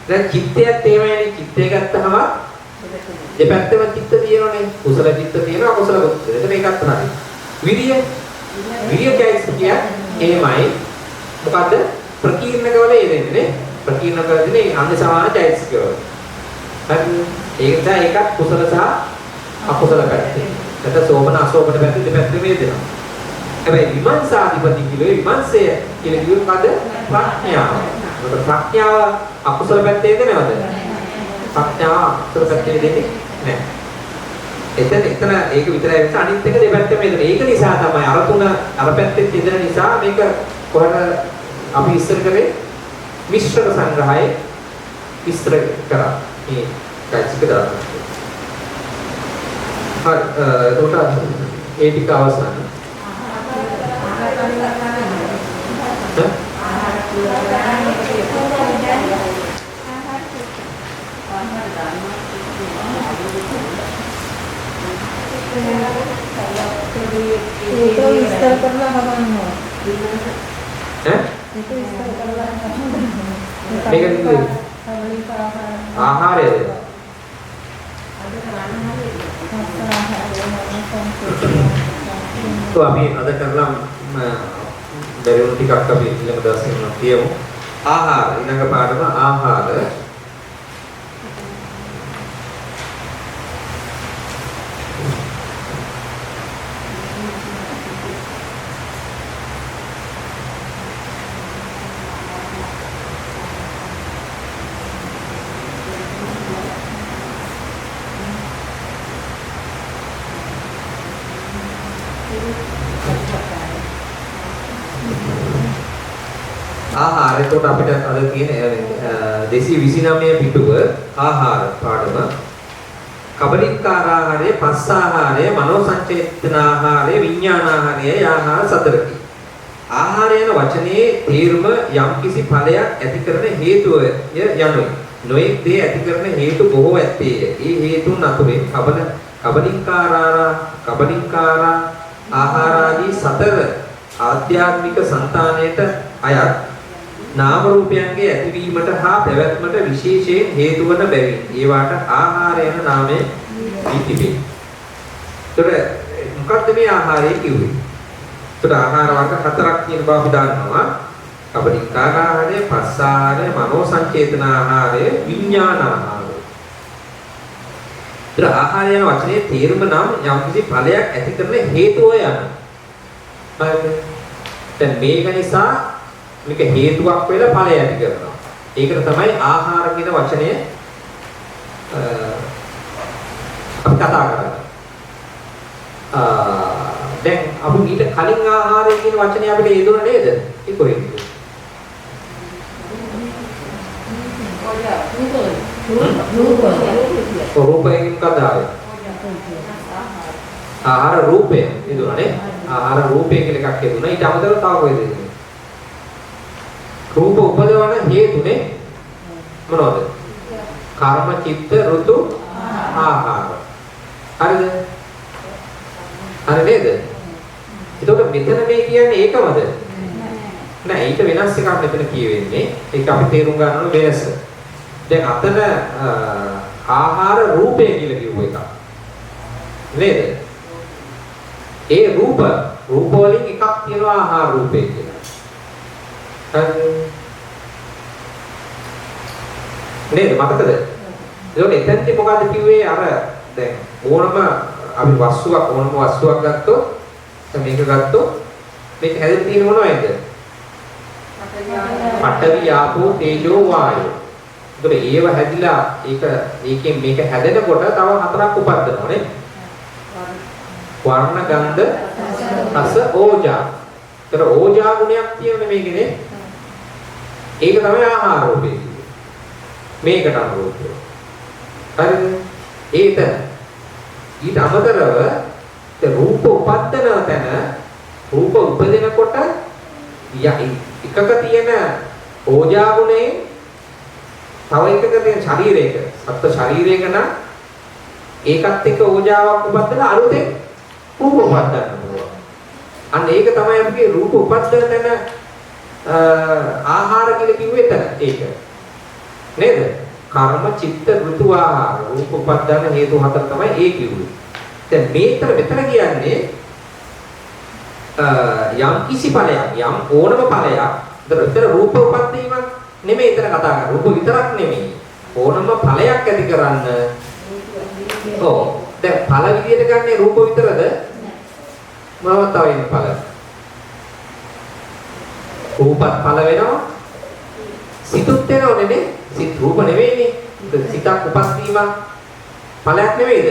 දැන් චිත්තයත් එහෙමයි. චිත්තය ගත්තහම දෙපැත්තෙම චිත්ත තියෙනවනේ. කුසල චිත්ත තියෙනවා, අකුසල චිත්ත. එතන ඒකත් හරියි. විරිය චෛතසිකය එහෙමයි. මොකද්ද? ප්‍රකීර්ණකවල යෙදෙන්නේ නේ. ප්‍රකීර්ණකවලදී අන්‍ය සමාන චෛතසිකවල. හරි. ඒක නිසා ඒකත් කුසල සහ අකුසල පැත්තේ. නැත්නම් සෝමන අසෝමන පැත්තේ දෙපැත්තෙම යෙදෙනවා. හැබැයි විමර්ශාධිපති කිව්වේ විමර්ශය කියලා කිව්වේ මොකද? ප්‍රඥාව. මොකද ප්‍රඥාව අකුසල පැත්තේ යෙදෙනවද? ප්‍රඥාව අකුසල පැත්තේ යෙදෙන්නේ නැහැ. එතන ඒක විතරයි වෙනස. අනිත් එක දෙපැත්තෙම යෙදෙන. ඒක නිසා තමයි අර තුන අර පැත්තේ යෙදෙන නිසා මේක කොහොමද අපි ඉස්සර කරේ මිශ්‍රක සංග්‍රහයේ විස්තර කරා. මේ චෛතසික ධර්ම. හරි එතකොට ඒ ටික අවසන්. itu istilah pernah kamu itu ආහාරයද? તો අපි අද කරලා බැරිවුණු ටිකක් අපි ඊළඟ දවසේ කියමු. ආහාර ඊළඟ පාඩම ආහාර. ආහාර එතකොට අපිට අද තියෙන 229 පිටුව ආහාර පාඩම කබලින්කාර ආහාරය, පස්ස ආහාරය, මනෝ සංචේතන ආහාරය, විඥාන ආහාරය ආහාර සතරකි. ආහාර යන වචනේ තේරුම යම්කිසි ඵලයක් ඇති කරන හේතුව යනුයි. නොයෙක් දේ ඇති කරන හේතු බොහෝ ඇත්තේය. ඒ හේතුන් අතුරින් කබලින්කාර ආහාරාදී සතර ආධ්‍යාත්මික సంతාණයට අයත් නාම රූපයන්ගේ ඇතිවීමට හා පැවැත්මට විශේෂයෙන් හේතු වන බැවින් ඒවාට ආහාර යන නාමය දී තිබේ. ඒතර මොකක්ද මේ ආහාරය කිව්වේ? ඒතර ආහාර වර්ග හතරක් කියන බව අපි දන්නවා. කබලින්කාර ආහාරය, පස්ස ආහාරය, මනෝ සංචේතන ආහාරය, විඥාන ආහාරය. ඒතර ආහාර යන වචනේ තේරුම නම් යම්කිසි ඵලයක් ඇති කරන හේතුව යන. හරිද? දැන් මේක නිසා මේක හේතුවක් වෙලා ඵලය ඇති කරනවා. ඒකට තමයි ආහාර කියන වචනය අපි කතා කරන්නේ. දැන් අපි ඊට කලින් ආහාරය කියන වචනේ අපිට යෙදුණා නේද? ඒක කොහෙද? රූපයෙන් මොකද ආවේ? ආහාර රූපය ඉදුණානේ. ආහාර රූපය කියලා එකක් ඉදුණා. ඊට අමතරව තව කොහෙද ඉදුනේ? රූප උපදවන හේතුනේ මොනවද? කර්ම, චිත්ත, ඍතු, ආහාර. හරිද? හරි නේද? එතකොට මෙතන මේ කියන්නේ ඒකමද? නෑ, ඊට වෙනස් එකක් මෙතන කියවෙන්නේ. ඒක අපි තේරුම් ගන්න ඕන වෙනස. දැන් අතන ආහාර රූපය කියලා කිව්ව එක. නේද? ඒ රූප වලින් එකක් තියෙනවා ආහාර රූපය කියලා. හරි. නේද? මතකද? ඒකෝ එතෙන්දී මොකද්ද කිව්වේ? අර දැන් ඕනම අපි වස්තුවක් ගත්තොත් මේක ගත්තොත් මේක හැදෙන්න තියෙන මොනවද? පඨවි ආපෝ තේජෝ වායෝ. ඒතකොට ඒව හැදිලා ඒකෙන් මේක හැදෙනකොට තව හතරක් උපදිනවා නේ. වර්ණ, ගන්ධ, රස, ඕජා. ඒතර ඕජා ගුණයක් තියෙන මේකනේ. ඒක තමයි ආහාර රූපේ කියන්නේ. මේකට අනුරූපව. හරිද? ඒක ඊට අමතරව රූප උපදින තැන රූප උපදිනකොට එකක තියෙන ඕජා ගුණේ තව එකක තියෙන ශරීරයක සත්ත්ව ශරීරයක නම් ඒකත් එක්ක ඕජාවක් උපදින අලුතෙන් රූප උපදින්න පුළුවන්. අන්න ඒක තමයි අපේ රූප උපදින තැන ආහාර කියලා කිව්වේ එතන ඒක. නේද? කර්ම, චිත්ත, ඍතු, ආහාර රූප උපදින හේතු හතර තමයි ඒ කිව්වේ. දැන් මෙතන කියන්නේ යම් කිසි ඵලයක් යම් ඕනම ඵලයක් විතර රූප උපදීමක් නෙමෙයි එතන කතා කරන්නේ. රූප විතරක් නෙමෙයි. ඕනම ඵලයක් ඇති කරන්න. ඔව්. දැන් ඵල විදියට ගන්නේ රූප විතරද? මොනවද තව ඉන්න ඵල? රූපත් ඵල වෙනවා. සිතුත් වෙනවනේ නේ. සිත රූප නෙවෙයිනේ. සිතක් උපදීමක් ඵලයක් නෙවෙයිද?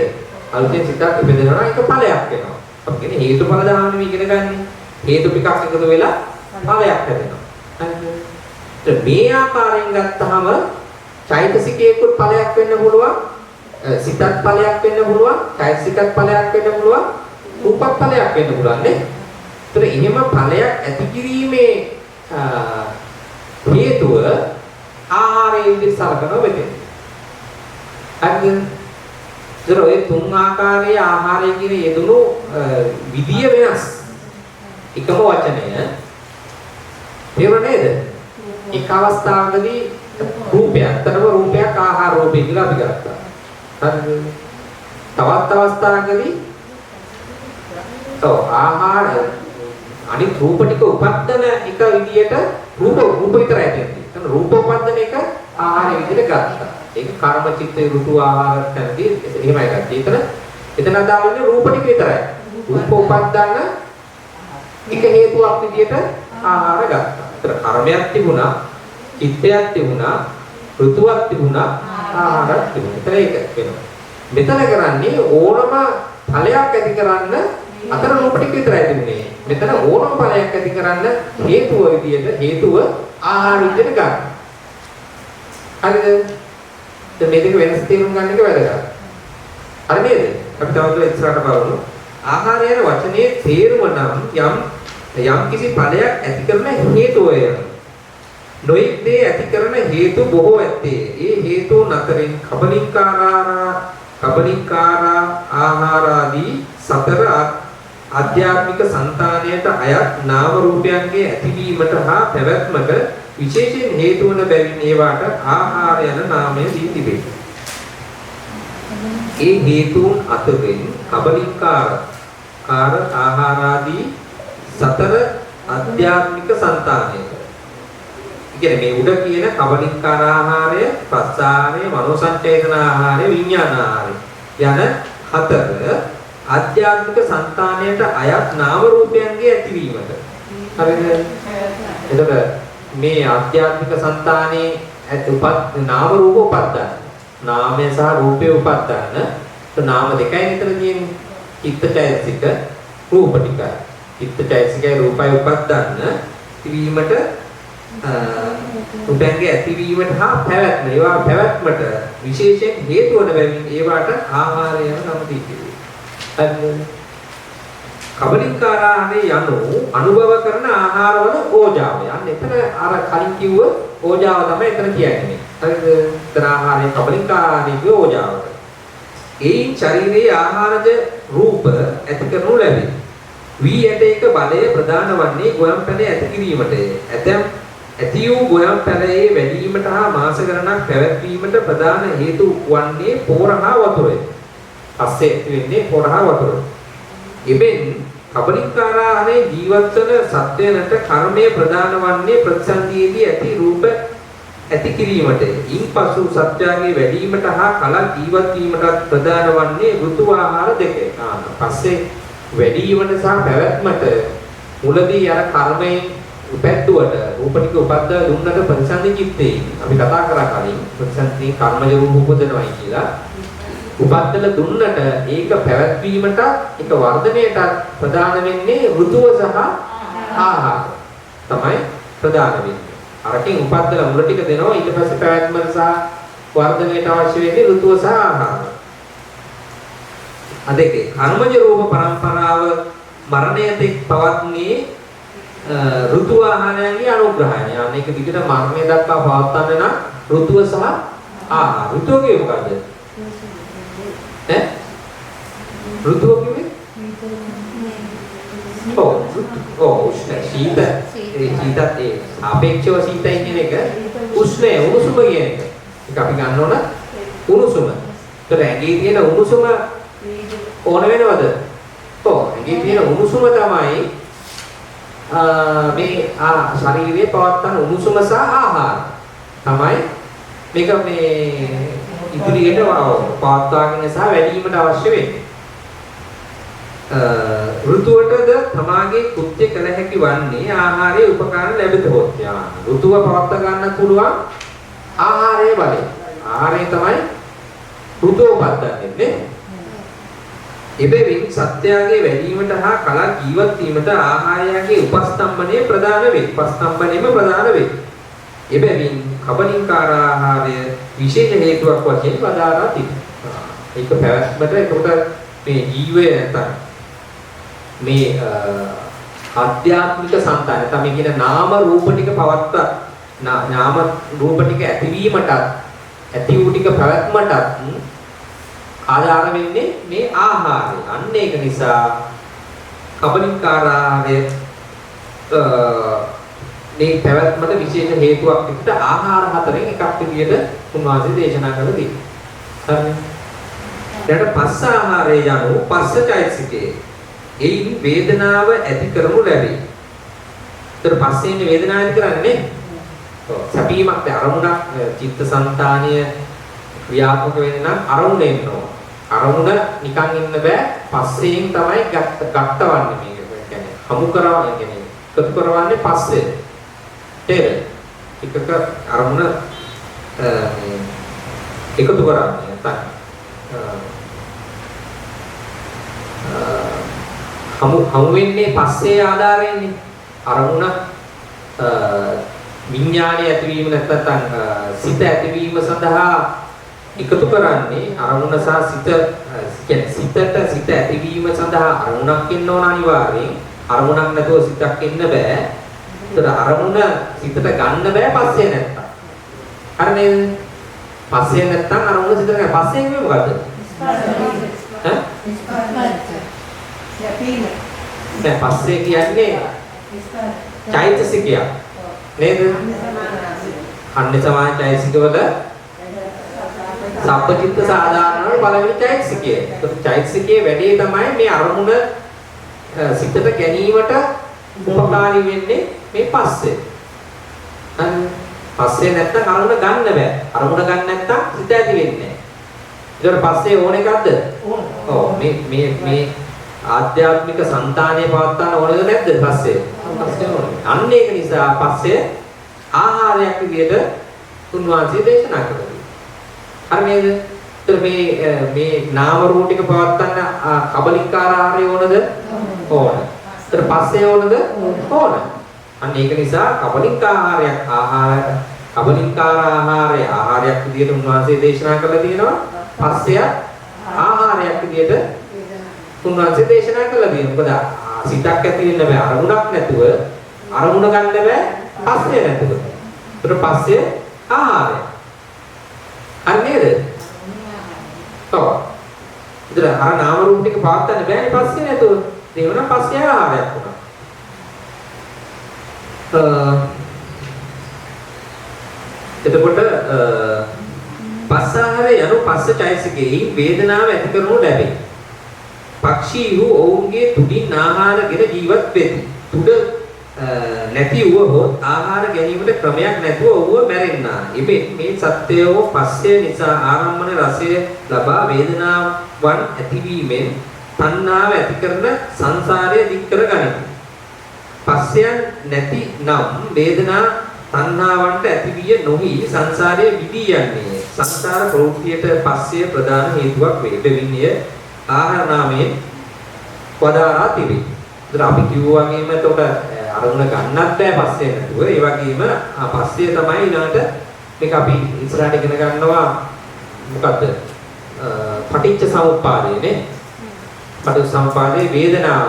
අලුතෙන් සිතක් ඉපදෙනවා ඒක ඵලයක් වෙනවා. අපි කියන්නේ හේතුඵල ධර්ම නෙවෙයි ඉගෙන ගන්න. හේතු ටිකක් එකතු වෙලා ඵලයක් හැදෙනවා. හරිද? මේ ආකාරයෙන් ගත්තාම චෛතසිකයකුත් ඵලයක් වෙන්න පුළුවන්. සිතත් ඵලයක් වෙන්න පුළුවන්. චෛතසිකත් ඵලයක් වෙන්න පුළුවන්. රූපත් ඵලයක් වෙන්න පුළුවන් නේ. ඒතර එහෙම ඵලයක් ඇති කිරීමේ හේතුව ආහාරයේ විදිහට සලකනවා මෙතන. හරිද? ඒ තුන් ආකාරයේ ආහාරය කියන යෙදුණු විදිය වෙනස්. එකම වචනය තේරුණා නේද? එක් අවස්ථාවකදී රූපයක් ආහාර රූපය කියලා අපි ගත්තා. හරිද? තවත් අවස්ථාවකදී ආහාර අනිත් රූප ටික උපදින එක විදියට රූප විතරයි තියෙන්නේ. එතන රූප උපදින එක ආහාර විදියට ගත්තා. ඒක කර්ම, චිත්ත, ඍතු, ආහාර තමයි එහෙමයි ගත්තේ. එතන අදාළන්නේ රූප ටික විතරයි. රූප උපදින එක හේතුවක් විදියට ආහාර ගත්තා. ඒතර කර්මයක් තිබුණා, චිත්තයක් තිබුණා, ඍතුවක් තිබුණා, ආහාරයක් තිබුණා. ඒතර ඒක වෙනවා. මෙතන කරන්නේ ඕනම ඵලයක් ඇති කරන්න අතර රූප ටික විතරයි තිබුණේ. මෙතන ඕනම ඵලයක් ඇති කරන්න හේතුව ආහාර විදියට ගන්න. හරිද? දැන් මේ දෙක වෙනස් තේරුම් ගන්න එක වැදගත්. හරි නේද? අපි තවදුරටත් ඉස්සරහට බලමු. ආහාර යන වචනේ තේරුම නම් යම් කිසි ඵලයක් ඇති කරන හේතුවය. නොඑක් දේ ඇති කරන හේතු බොහෝ ඇත්තේ. ඒ හේතුන් අතරින් කබලිකාරා ආහාරාදී සතර ආධ්‍යාත්මික సంతානයට අයත් නාම රූපයන්ගේ ඇතිවීමට හා පැවැත්මට විශේෂයෙන් හේතු වන බැවින් ඒවාට ආහාර යන නාමය දී තිබේ. ඒ හේතුන් අතරින් කබලිකාර ආහාරාදී සතර ආධ්‍යාත්මික సంతානයට. කියන්නේ මේ උඩ කියන කබලිකාර ආහාරය, ප්‍රසආරය, මනෝ සංචේතන ආහාරය, විඥාන ආහාරය යන හතර ආධ්‍යාත්මික సంతානයට අයත් නාම රූපයන්ගේ ඇතිවීමට. හරිද? එතකොට මේ ආධ්‍යාත්මික సంతානයේ නාම රූප උපදින. නාමය සහ රූපය උපදින. නාම දෙකයි විතර තියෙන්නේ. චිත්තචෛතසික රූප ටික. චිත්තචෛතසිකයි රූපයි උපදින. ඉවීමට රූපයන්ගේ ඇතිවීමට හා පැවැත්ම ඒවා පැවැත්මට විශේෂයෙන් හේතු වන බැවින් ඒවට ආහාරය යන නම දීතියි. හරිද? කබලින්කාරාහාරය යනු අනුභව කරන ආහාරවල ඕජාව. යන්නේ එතන අර කලින් කිව්ව ඕජාව තමයි එතන කියන්නේ. හරිද? එතන ආහාරයේ කබලින්කාරාහාරයේ කිව්ව ඕජාවට. ඒයින් ශරීරයේ ආහාරජ රූප ඇති කරනු ලැබේ. වී ඇටයක බලය ප්‍රධාන වන්නේ ගොයම් පැලය ඇති කිරීමටය. ඇතැම් ඇති වූ ගොයම් පැලයේ වැඩිවීමට හා මාස ගණනක් පැවැත්වීමට ප්‍රධාන හේතු වන්නේ පෝර හා වතුරය. පස්සේ ඇති වෙන්නේ පෝර හා වතුරය. එබැවින් කබලින්කාරාහාරයේ ජීවත් වන සත්වයන්ට කර්මය ප්‍රධාන වන්නේ ප්‍රතිසන්දියේදී ඇති රූප ඇති කිරීමට. ඉන්පසු සත්‍යයේ වැඩිවීමට හා කලක් ජීවත් වීමට ප්‍රධාන වන්නේ ඍතු ආහාර දෙක. පස්සේ වැඩිවීමට සහ පැවැත්මට මුලදී අර කර්මයෙන් උපැද්දුවට රූප ටික උපද්ද දුන්නට ප්‍රතිසන්දි චිත්තේ අපි කතා කරා කලින් ප්‍රතිසන්දි කර්මජ රූප උපදිනවයි කියලා. උපද්දල දුන්නට ඒක පැවැත්වීමට ඒක වර්ධනයට ප්‍රධාන වෙන්නේ ඍතුව සහ ආහාර තමයි ප්‍රධාන වෙන්නේ. අරකින් උපද්දල මුල ටික දෙනවා ඊට පස්සේ පැවැත්මට සහ වර්ධනයට අවශ්‍ය වෙන්නේ ඍතුව සහ ආහාර. අදකේ කර්මජ රූප පරම්පරාව මරණයට පවත්නේ ඍතු ආහාරයන්ගේ අනුග්‍රහණය. අනේක විදිහට මරණය දක්වා පවත්වන්න නම් ඍතුව සහ ආහාර. ඍතුව කියන්නේ මොකද්ද? ඍතුව කියන්නේ උෂ්ණ ශීත ශීතත් ඒ අපේක්ෂව සීතයි කියන එක උෂ්ණය උණුසුම කියන එක. ඒක අපි ගන්න ඕන උණුසුම. ඒතර ඇඟේ තියෙන උණුසුම ඕන වෙනවද? ඔව් ඇඟේ තියෙන උණුසුම තමයි මේ ශරීරයේ පවත්තන උණුසුම සහ ආහාර තමයි මේක මේ ඉදිරියට පවත්වාගෙන සහ වැඩිවීමට අවශ්‍ය වෙන්නේ. ඍතුවටද තමාගේ කෘත්‍ය කළ හැකි වන්නේ ආහාරයේ උපකාර ලැබෙත හොත්. ඍතුව පවත්වා ගන්න පුළුවන් ආහාරයේ බලය. ආහාරය තමයි ඍතුව පවත්වන්නේ නේ. එබැවින් සත්‍යයේ වැඩිවීමට හා කලක් ජීවත් වීමට ආහාරයගේ උපස්තම්භනය ප්‍රධාන වේ. උපස්තම්භනයම ප්‍රධාන වේ. එබැවින් කබලින්කාර ආහාරය විශේෂ හේතුවක් වශයෙන් වදාරා තිබෙනවා. ඒක පැවැත්මට ඒකට මේ ජීවය නැත්නම් මේ ආධ්‍යාත්මික సంతාන නැත්නම් මේ කියන නාම රූප ටික පවත්ත නාම රූප ටික ඇතිවීමට ඇති වූ ටික පැවැත්මට ආධාර වෙන්නේ මේ ආහාරය. අන්න ඒක නිසා කබලින්කාර ආහාරය මේ පැවැත්මට විශේෂ හේතුවක් විදිහට ආහාර හතරෙන් එකක් විදිහට උන්වහන්සේ දේශනා කළා තියෙනවා. හරිද? ඊට පස්ස ආහාරය යනු පස්සචෛතසිකේ. එයින් වේදනාව ඇති කරනු ලැබේ. ඒතර පස්සේ ඉන්නේ වේදනාව ඇති කරන්නේ. ඔව්. සැපීමක් අරමුණක් චිත්තසංතානීය ක්‍රියාත්මක වෙන්න නම් අරමුණ එන්නවා. අරමුණ නිකන් ඉන්න බෑ. පස්සෙන් තමයි ගත්තවන්නේ මේක. කියන්නේ හමු කරවන්නේ කියන්නේ එකතු කරවන්නේ පස්සේ. තේරෙයි. එකක අරමුණ එකතු කරන්නේ නැත්නම් හමු වෙන්නේ පස්සේ ආධාරයෙන්නේ. අරමුණ විඥානය ඇතිවීම නැත්නම් සිත ඇතිවීම සඳහා එකතු කරන්නේ අරමුණ සහ සිත. කියන්නේ සිත ඇතිවීම සඳහා අරමුණක් ඉන්න ඕන අනිවාර්යෙන්. අරමුණක් නැතුව සිතක් ඉන්න බෑ. ඒතර අරමුණ සිතට ගන්න බෑ පස්සේ නැත්තම්. හරි නේද? පස්සේ නැත්තම් අරමුණ සිතට ගන්න. පස්සේ කියන්නේ මොකද්ද? ඈ? දැන් පස්සේ කියන්නේ චෛතසිකය. නේද? අන්නේ සමාන චෛතසිකවල සබ්බචිත්ත සාධාරණ වල පළවෙනි චෛතසිකය. ඒක චෛතසිකයේ වැඩේ තමයි මේ අරමුණ සිතට ගැනීමට උපකාරී වෙන්නේ මේ පස්සේ. පස්සේ නැත්තම් අරමුණ ගන්න බෑ. අරමුණ ගන්න නැත්තම් සිත ඇති වෙන්නේ නැහැ. ඒකට පස්සේ ඕන එකක්ද? ඔව් මේ ආධ්‍යාත්මික సంతානයේ පවත්වන්න ඕනද නැද්ද පස්සේ? පස්සේ ඕනේ. අන්න ඒක නිසා පස්සේ ආහාරයක් විදිහට උන්වහන්සේ දේශනා කළා. හරි නේද? ඒතර මේ නාම රූප ටික පවත්වන්න කබලින්කාර ආහාරය ඕනද? ඕන. ඒතර පස්සේ ඕනද? ඕන. අන්න ඒක නිසා කබලින්කාහාරයක් ආහාරයක් විදියට උන්වහන්සේ දේශනා කළා තියෙනවා. පස්සය ආහාරයක් විදියට උන්වහන්සේ දේශනා කළා තියෙනවා. මොකද සිතක් ඇති වෙන්න බෑ අරමුණක් නැතුව අරමුණ ගන්න බෑ පස්සය නැතුව. ඒතර පස්සය ආහාරය. අර නේද? ඔව්. ඒතර අර නාම රූප ටික පාත්තන්න බෑනේ පස්සය නැතුව. ඒ වුණා පස්සය ආහාරයක් වුණා. එතකොට පස්සාහාරය යනු පස්ස චෛතසිකයේ වේදනාව ඇති කරනු ලැබේ. පක්ෂීහු ඔවුන්ගේ තුඩින් ආහාරගෙන ජීවත් වෙති. තුඩ නැති වූහොත් ආහාර ගැනීමට ක්‍රමයක් නැතුව ඔවුව මැරෙන්නා. ඉබේ මේ සත්‍යයෝ පස්සය නිසා ආරම්මන රසය ලබා වේදනාවන් ඇතිවීමෙන් තණ්හාව ඇති කරන සංසාරය දික් කර ගනිති. පස්සයන් නැති නම් වේදනා තණ්හාවන්ට ඇතිවිය නොහි සංසාරයේ විදී යන්නේ. සංසාර ප්‍රවෘත්තියට පස්සය ප්‍රධාන හේතුවක් වේ. දෙවිනිය ආහාර නාමයෙන් වදාරා තිබේ. ඒතර අපි කිව්වා වගේම එතකොට අරමුණ ගන්නත් බෑ පස්සේ නැතුව. ඒ වගේම පස්සේ තමයි ඊළඟට මේක අපි ඉස්සරහට ඉගෙන ගන්නවා මොකද්ද? පටිච්ච සමුප්පාදයනේ. පටිච්ච සමුප්පාදයේ වේදනාව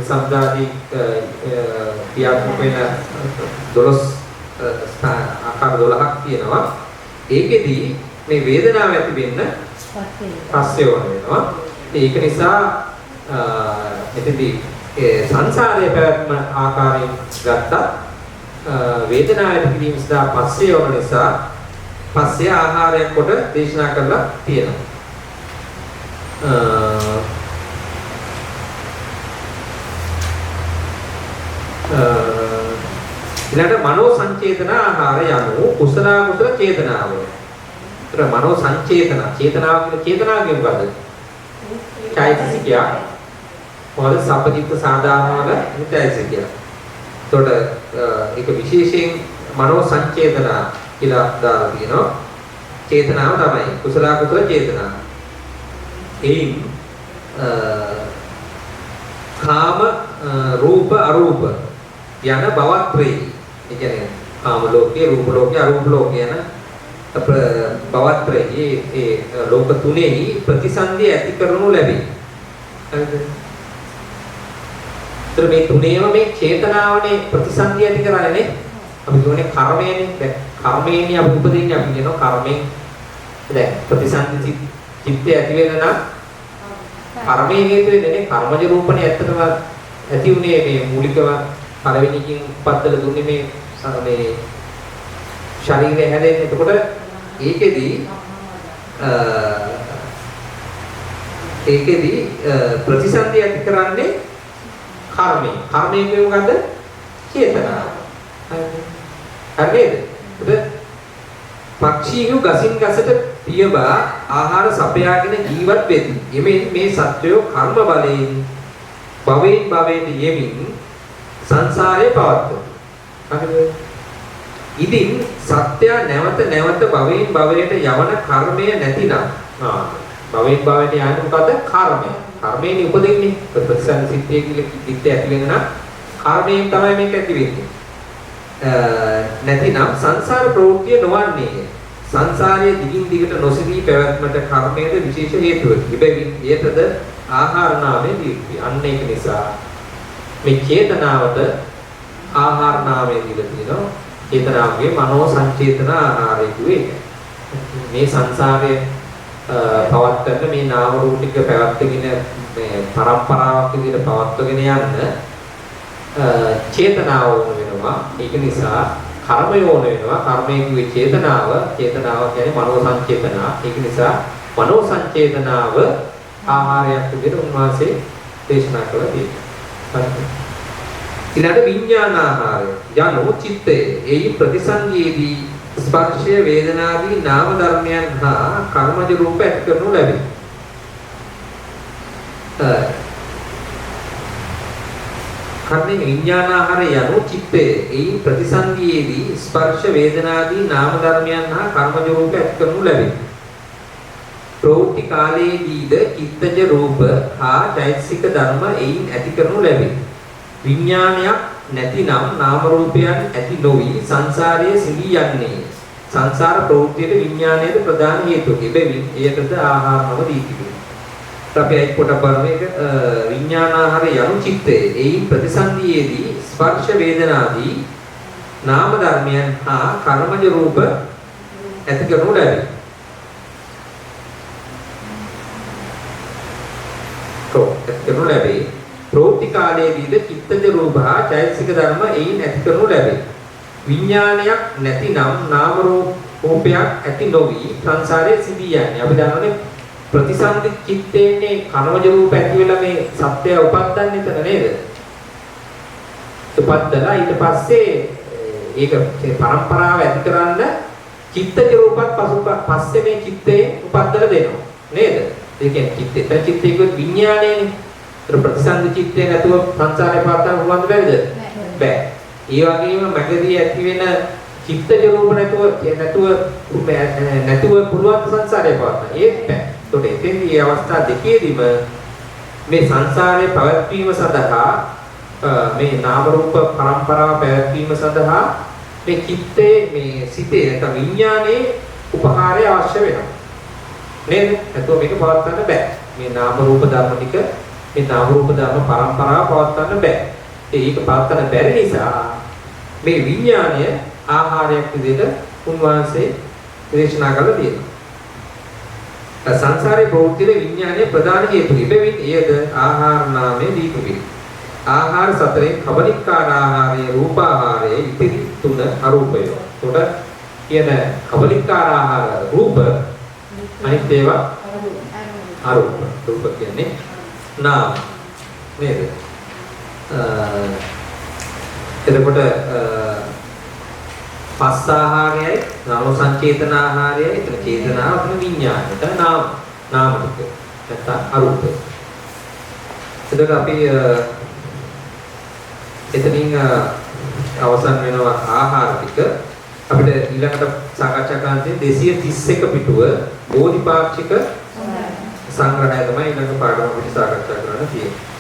සම්දාදී ක්‍රියාත්මක වෙන 12 ආකාර 12ක් තියෙනවා. ඒකෙදී මේ වේදනාව ඇති වෙන්න පස්සේ වුණ වෙනවා. ඒක නිසා එතෙන්දී සංසාරයේ පැවැත්ම ආකාරයෙන් ගත්තා වේදනාව ඇති කිරීම සඳහා පස්සේ වුණ නිසා පස්සේ ආහාරයක් කොට දේශනා කරලා තියෙනවා. ඊළඟට මනෝ සංචේතන ආහාර යනු කුසල කුසල චේතනාව. ඒතර මනෝ සංචේතන චේතනාව කියන්නේ මොකද්ද? චෛතසිකය. මොකද සම්පදිත්ත සාධාරණ වල චෛතසිකය. ඒතකොට ඒක විශේෂයෙන් මනෝ සංචේතන කියලා දාලා තියෙනවා. චේතනාව තමයි කුසල කුසල චේතනාව. එයින් කාම රූප අරූප යන භවත්‍රේ. ඒ කියන්නේ කාම ලෝකයේ රූප ලෝකයේ අරූප ලෝකයේ යන භවත්‍රේ ඒ ලෝක තුනේහි ප්‍රතිසන්දිය ඇති කරනු ලැබේ. හරිද? ඒතර මේ තුනේම මේ චේතනාවනේ ප්‍රතිසන්දිය ඇති කරන්නේ. අපි කියන්නේ කර්මයනේ. දැන් කර්මයේනේ අපි උපදින්නේ අපි කියනවා කර්මයෙන්. දැන් ප්‍රතිසන්දි චිත්තය ඇති වෙන නම් කර්මයේ හේතු වෙන්නේ කර්මජ රූපනේ ඇත්තටම ඇති උනේ මේ මූලිකව පළවෙනිකින් පද්දල දුන්නේ මේ ශරීරය හැදෙන්නේ. එතකොට ඒකෙදී ප්‍රතිසන්දිය ඇති කරන්නේ කර්මය. කර්මය කියන්නේ මොකද්ද? චේතනාව. හරිද? පක්ෂීහු ගසින් ගසට පියවා ආහාර සපයාගෙන ජීවත් වෙති. එමෙන් මේ සත්වයෝ කර්ම බලයෙන් භවයෙන් භවයට යෙමින් සංසාරේ පවත්වති. හරිද? ඉදින් සත්‍ය නැවත නැවත භවයෙන් භවයට යවන කර්මය නැතිනම් භවයෙන් භවයට යන්නේ මොකද්ද? කර්මය. කර්මයෙන් උපදින්නේ. ප්‍රතිසන් සිත්තේ කියලා සිත්තේ ඇති වෙන නම් කර්මයෙන් තමයි මේක ඇති වෙන්නේ. නැතිනම් සංසාර ප්‍රවෘත්තිය නොවන්නේය. සංසාරයේ දිගින් දිගට නොසිදී පැවැත්මට කර්මයේද විශේෂ හේතුවකි. ඉබැවින් එයටද ආහාර නාමයෙන් දීපි. අන්න ඒක නිසා මේ චේතනාවට ආහාර නාමයෙන් දීලා තියෙනවා. චේතනාවේ මනෝ සංචේතන ආහාරය කිව්වේ. මේ සංසාරයේ පවත්වන්න මේ නාම රූප ටික පැවැත්ගෙන මේ පරම්පරාවක් විදිහට පවත්වගෙන යන්න චේතනාව ඕන වෙනවා. ඒක නිසා කර්මය ඕන වෙනවා. කර්මයේ කිව්වේ චේතනාව. චේතනාව කියන්නේ මනෝ සංචේතන. ඒක නිසා මනෝ සංචේතනාව ආහාරයක් විදිහට උන්වහන්සේ දේශනා කළා තියෙනවා. ඊළඟ විඥාන ආහාරය යනු චිත්තය. එයි ප්‍රතිසංගයේදී ස්පර්ශය වේදනාදී නාම ධර්මයන් හා කර්මජ රූප ඇති කරනු ලැබේ. කර්මයේ විඥානාහාර යනු චිත්තයේ එයි ප්‍රතිසන්දියේදී ස්පර්ශ වේදනාදී නාම ධර්මයන් හා කර්මජ රූප ඇති කරනු ලැබේ. ප්‍රවෘත්ති කාලයේදීද චිත්තජ රූප හා චෛතසික ධර්ම එයින් ඇති කරනු ලැබේ. විඥානයක් නැතිනම් නාම රූපයන් ඇති නොවි සංසාරයේ සිඳී යන්නේ. සංසාර ප්‍රවෘත්තියේ විඥානයේ ප්‍රධාන හේතුවකි. බැවින් එයටද ආහාරම දී තිබෙනවා. අපි අයිත් කොට බලන එක විඥානාහාර යනු චිත්තයේ එයි ප්‍රතිසන්දියේදී ස්පර්ශ වේදනාදී නාම ධර්මයන් හා කර්මජ රූප ඇති කරනු ලැබේ. ඇති කරනු ලැබේ. ප්‍රවෘත්ති කාලයේදීද චිත්තජ රූප හා චෛතසික ධර්ම එයින් ඇති කරනු ලැබේ. විඥානයක් නැතිනම් නාම රූපයක් ඇති නොවි සංසාරයේ සිඳී යන්නේ. අපි දන්නවනේ ප්‍රතිසන්දි චිත්තේනේ කනවජ රූප ඇති වෙලා මේ සත්‍යය උපද්දන්නේ එතන නේද? උපද්දලා ඊට පස්සේ ඒක පරම්පරාව ඇති කරන්න චිත්තජ රූපත් පස්සේ මේ චිත්තේ උපද්දලා දෙනවා නේද? ඒ කියන්නේ චිත්තේ විඥානයනේ. ඒතර ප්‍රතිසන්දි චිත්තේ නැතුව සංසාරේ පාත්තන්න පුළුවන්ද බැරිද? බෑ. ඒ වගේම මගදී ඇති වෙන චිත්තජ රූප නැතුව පුළුවන් සංසාරේ පාත්තන්න. ඒත් බෑ. ඒතකොට එතෙන්දී මේ අවස්ථා දෙකේදීම මේ සංසාරේ පැවැත්වීම සඳහා මේ නාම රූප පරම්පරාව පැවැත්වීම සඳහා මේ චිත්තේ මේ සිතේ නැත්නම් විඥානයේ උපකාරය අවශ්‍ය වෙනවා. නේද? නැත්නම් මේක පවත්වන්න බෑ. මේ නාම රූප ධර්ම ටික මේ නාම රූප ධර්ම පරම්පරාව පවත්වන්න බෑ. ඒක පවත්වන්න බැරි නිසා මේ විඥානය ආහාරයක් විදිහට උන්වහන්සේ දේශනා කළා තියෙනවා. සංසාරේ ප්‍රවෘත්තියේ විඥානයේ ප්‍රධාන හේතුයි. බැවින් එයද ආහාර නාමයේ දීපුවේ. ආහාර සතරේ කබලිකාර ආහාරය, රූපාහාරය, ඉතිරි තුන අරූපය. උඩ කියන කබලිකාර ආහාර රූප අනිත් ඒවා අරූප. රූප කියන්නේ නාම නේද? එතකොට පස්ස ආහාරයයි නාම සංචේතන ආහාරයයි එතන චේතනාව එතන විඥානය එතන නාම ටික නැත්නම් අරූප. එතකොට අපි එතනින් අවසන් වෙනවා ආහාර ටික. අපිට ඊළඟට සාකච්ඡා කරන්න තියෙන 231 පිටුව බෝධිපාක්ෂික සංග්‍රහය තමයි ඊළඟ පාඩම අපිට සාකච්ඡා කරන්න තියෙන්නේ.